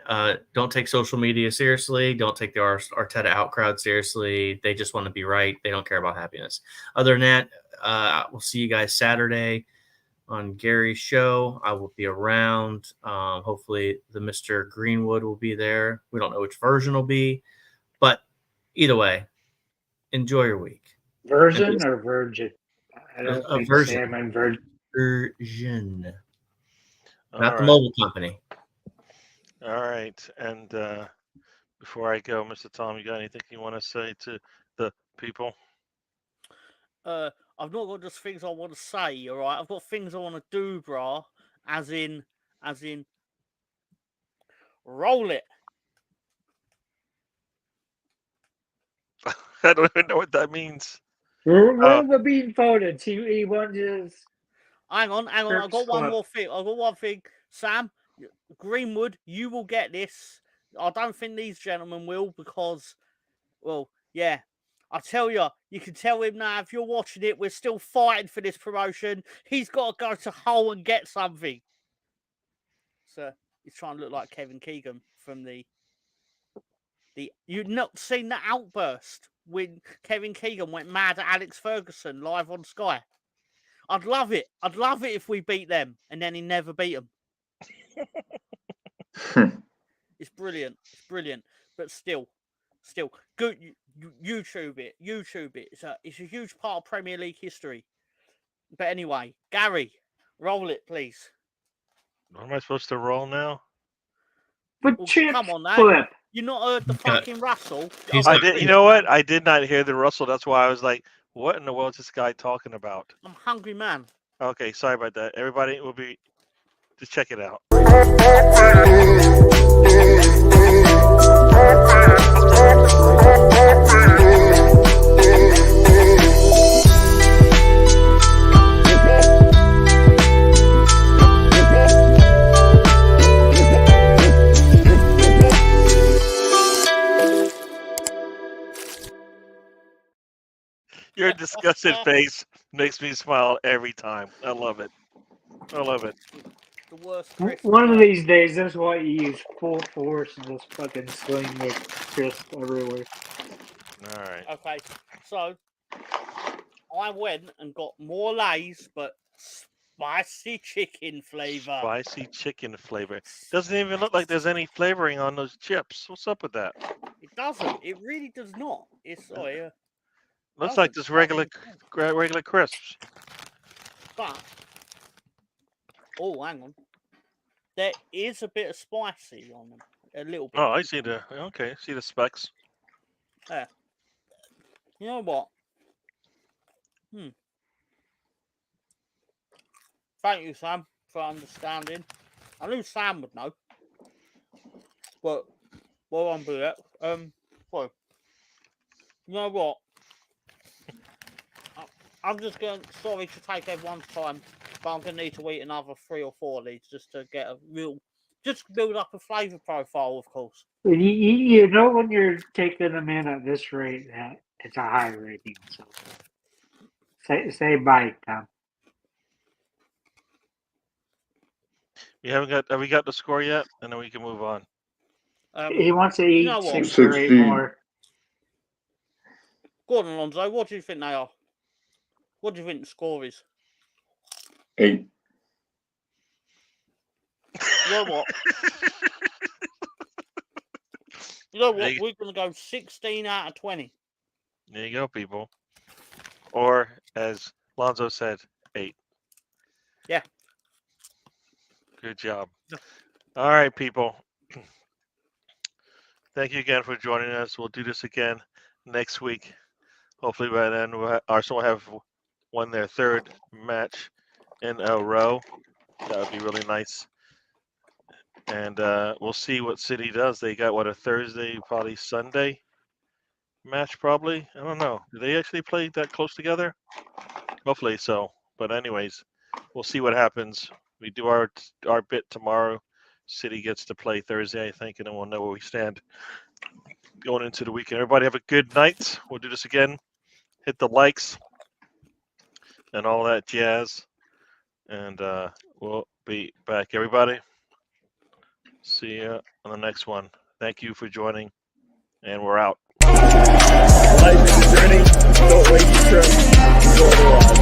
don't take social media seriously. Don't take the Arteta out crowd seriously. They just want to be right. They don't care about happiness. Other than that, we'll see you guys Saturday on Gary's show. I will be around. Hopefully the Mr. Greenwood will be there. We don't know which version will be, but either way, enjoy your week. Version or virgin? I don't A think version. salmon virgin. Version. All Not the right. mobile company. All right. And before I go, Mr. Tom, you got anything you want to say to the people? I've not got just things I want to say, all right? I've got things I want to do, brah. As in, roll it. I don't even know what that means. Roll the bean photos. He wants. Hang on. I've got one Squad. more thing. Sam, Greenwood, you will get this. I don't think these gentlemen will because, well, yeah. I tell you, you can tell him now if you're watching it, we're still fighting for this promotion. He's got to go to Hull and get something. So he's trying to look like Kevin Keegan from the. You've not seen the outburst when Kevin Keegan went mad at Alex Ferguson live on Sky. I'd love it. I'd love it if we beat them and then he never beat them. It's brilliant. But still, good. YouTube it. It's a huge part of Premier League history. But anyway, Gary, roll it, please. What am I supposed to roll now? But Well, chip come on, now. flip. You not heard the Okay. fucking rustle? He's Oh, I not- did. You know what? I did not hear the rustle. That's why I was like, "What in the world is this guy talking about?" I'm a hungry man. Okay, sorry about that. Everybody will be. Just check it out. Your disgusted face makes me smile every time. I love it. I love it. The worst crisp. One of these days, that's why you use full force and just fucking sling the crisp everywhere. All right. Okay, so I went and got more Lays, but spicy chicken flavor. Spicy chicken flavor. Doesn't even look like there's any flavoring on those chips. What's up with that? It doesn't. It really does not. It's Looks like doesn't. just regular crisps. But oh, hang on. There is a bit of spicy on them. A little bit. Oh, I see the. Okay, see the specks. You know what? Thank you, Sam, for understanding. I knew Sam would know. But while I'm doing that, well, you know what? I'm just going. Sorry to take everyone's time, but I'm going to need to eat another 3 or 4 of these just to get a real, just to build up a flavour profile, of course. You know when you're taking them in at this rate that it's a high rating. So say bye, Tom. Have we got the score yet? And then we can move on. He wants to eat know what? 6 or 8 16. more. Gordon Alonso, what do you think they are? What do you think the score is? 8. You know what? You know what? Big. We're going to go 16 out of 20. There you go, people. Or as Lonzo said, 8. Yeah. Good job. All right, people. Thank you again for joining us. We'll do this again next week. Hopefully by then Arsenal will have won their 3rd match in a row. That would be really nice. And we'll see what City does. They got, a Thursday, probably Sunday match, probably? I don't know. Do they actually play that close together? Hopefully so. But anyways, we'll see what happens. We do our bit tomorrow. City gets to play Thursday, I think, and then we'll know where we stand going into the weekend. Everybody have a good night. We'll do this again. Hit the likes and all that jazz. And we'll be back, everybody. See you on the next one. Thank you for joining, and we're out. Life is a journey. Don't waste your trip. Enjoy the ride.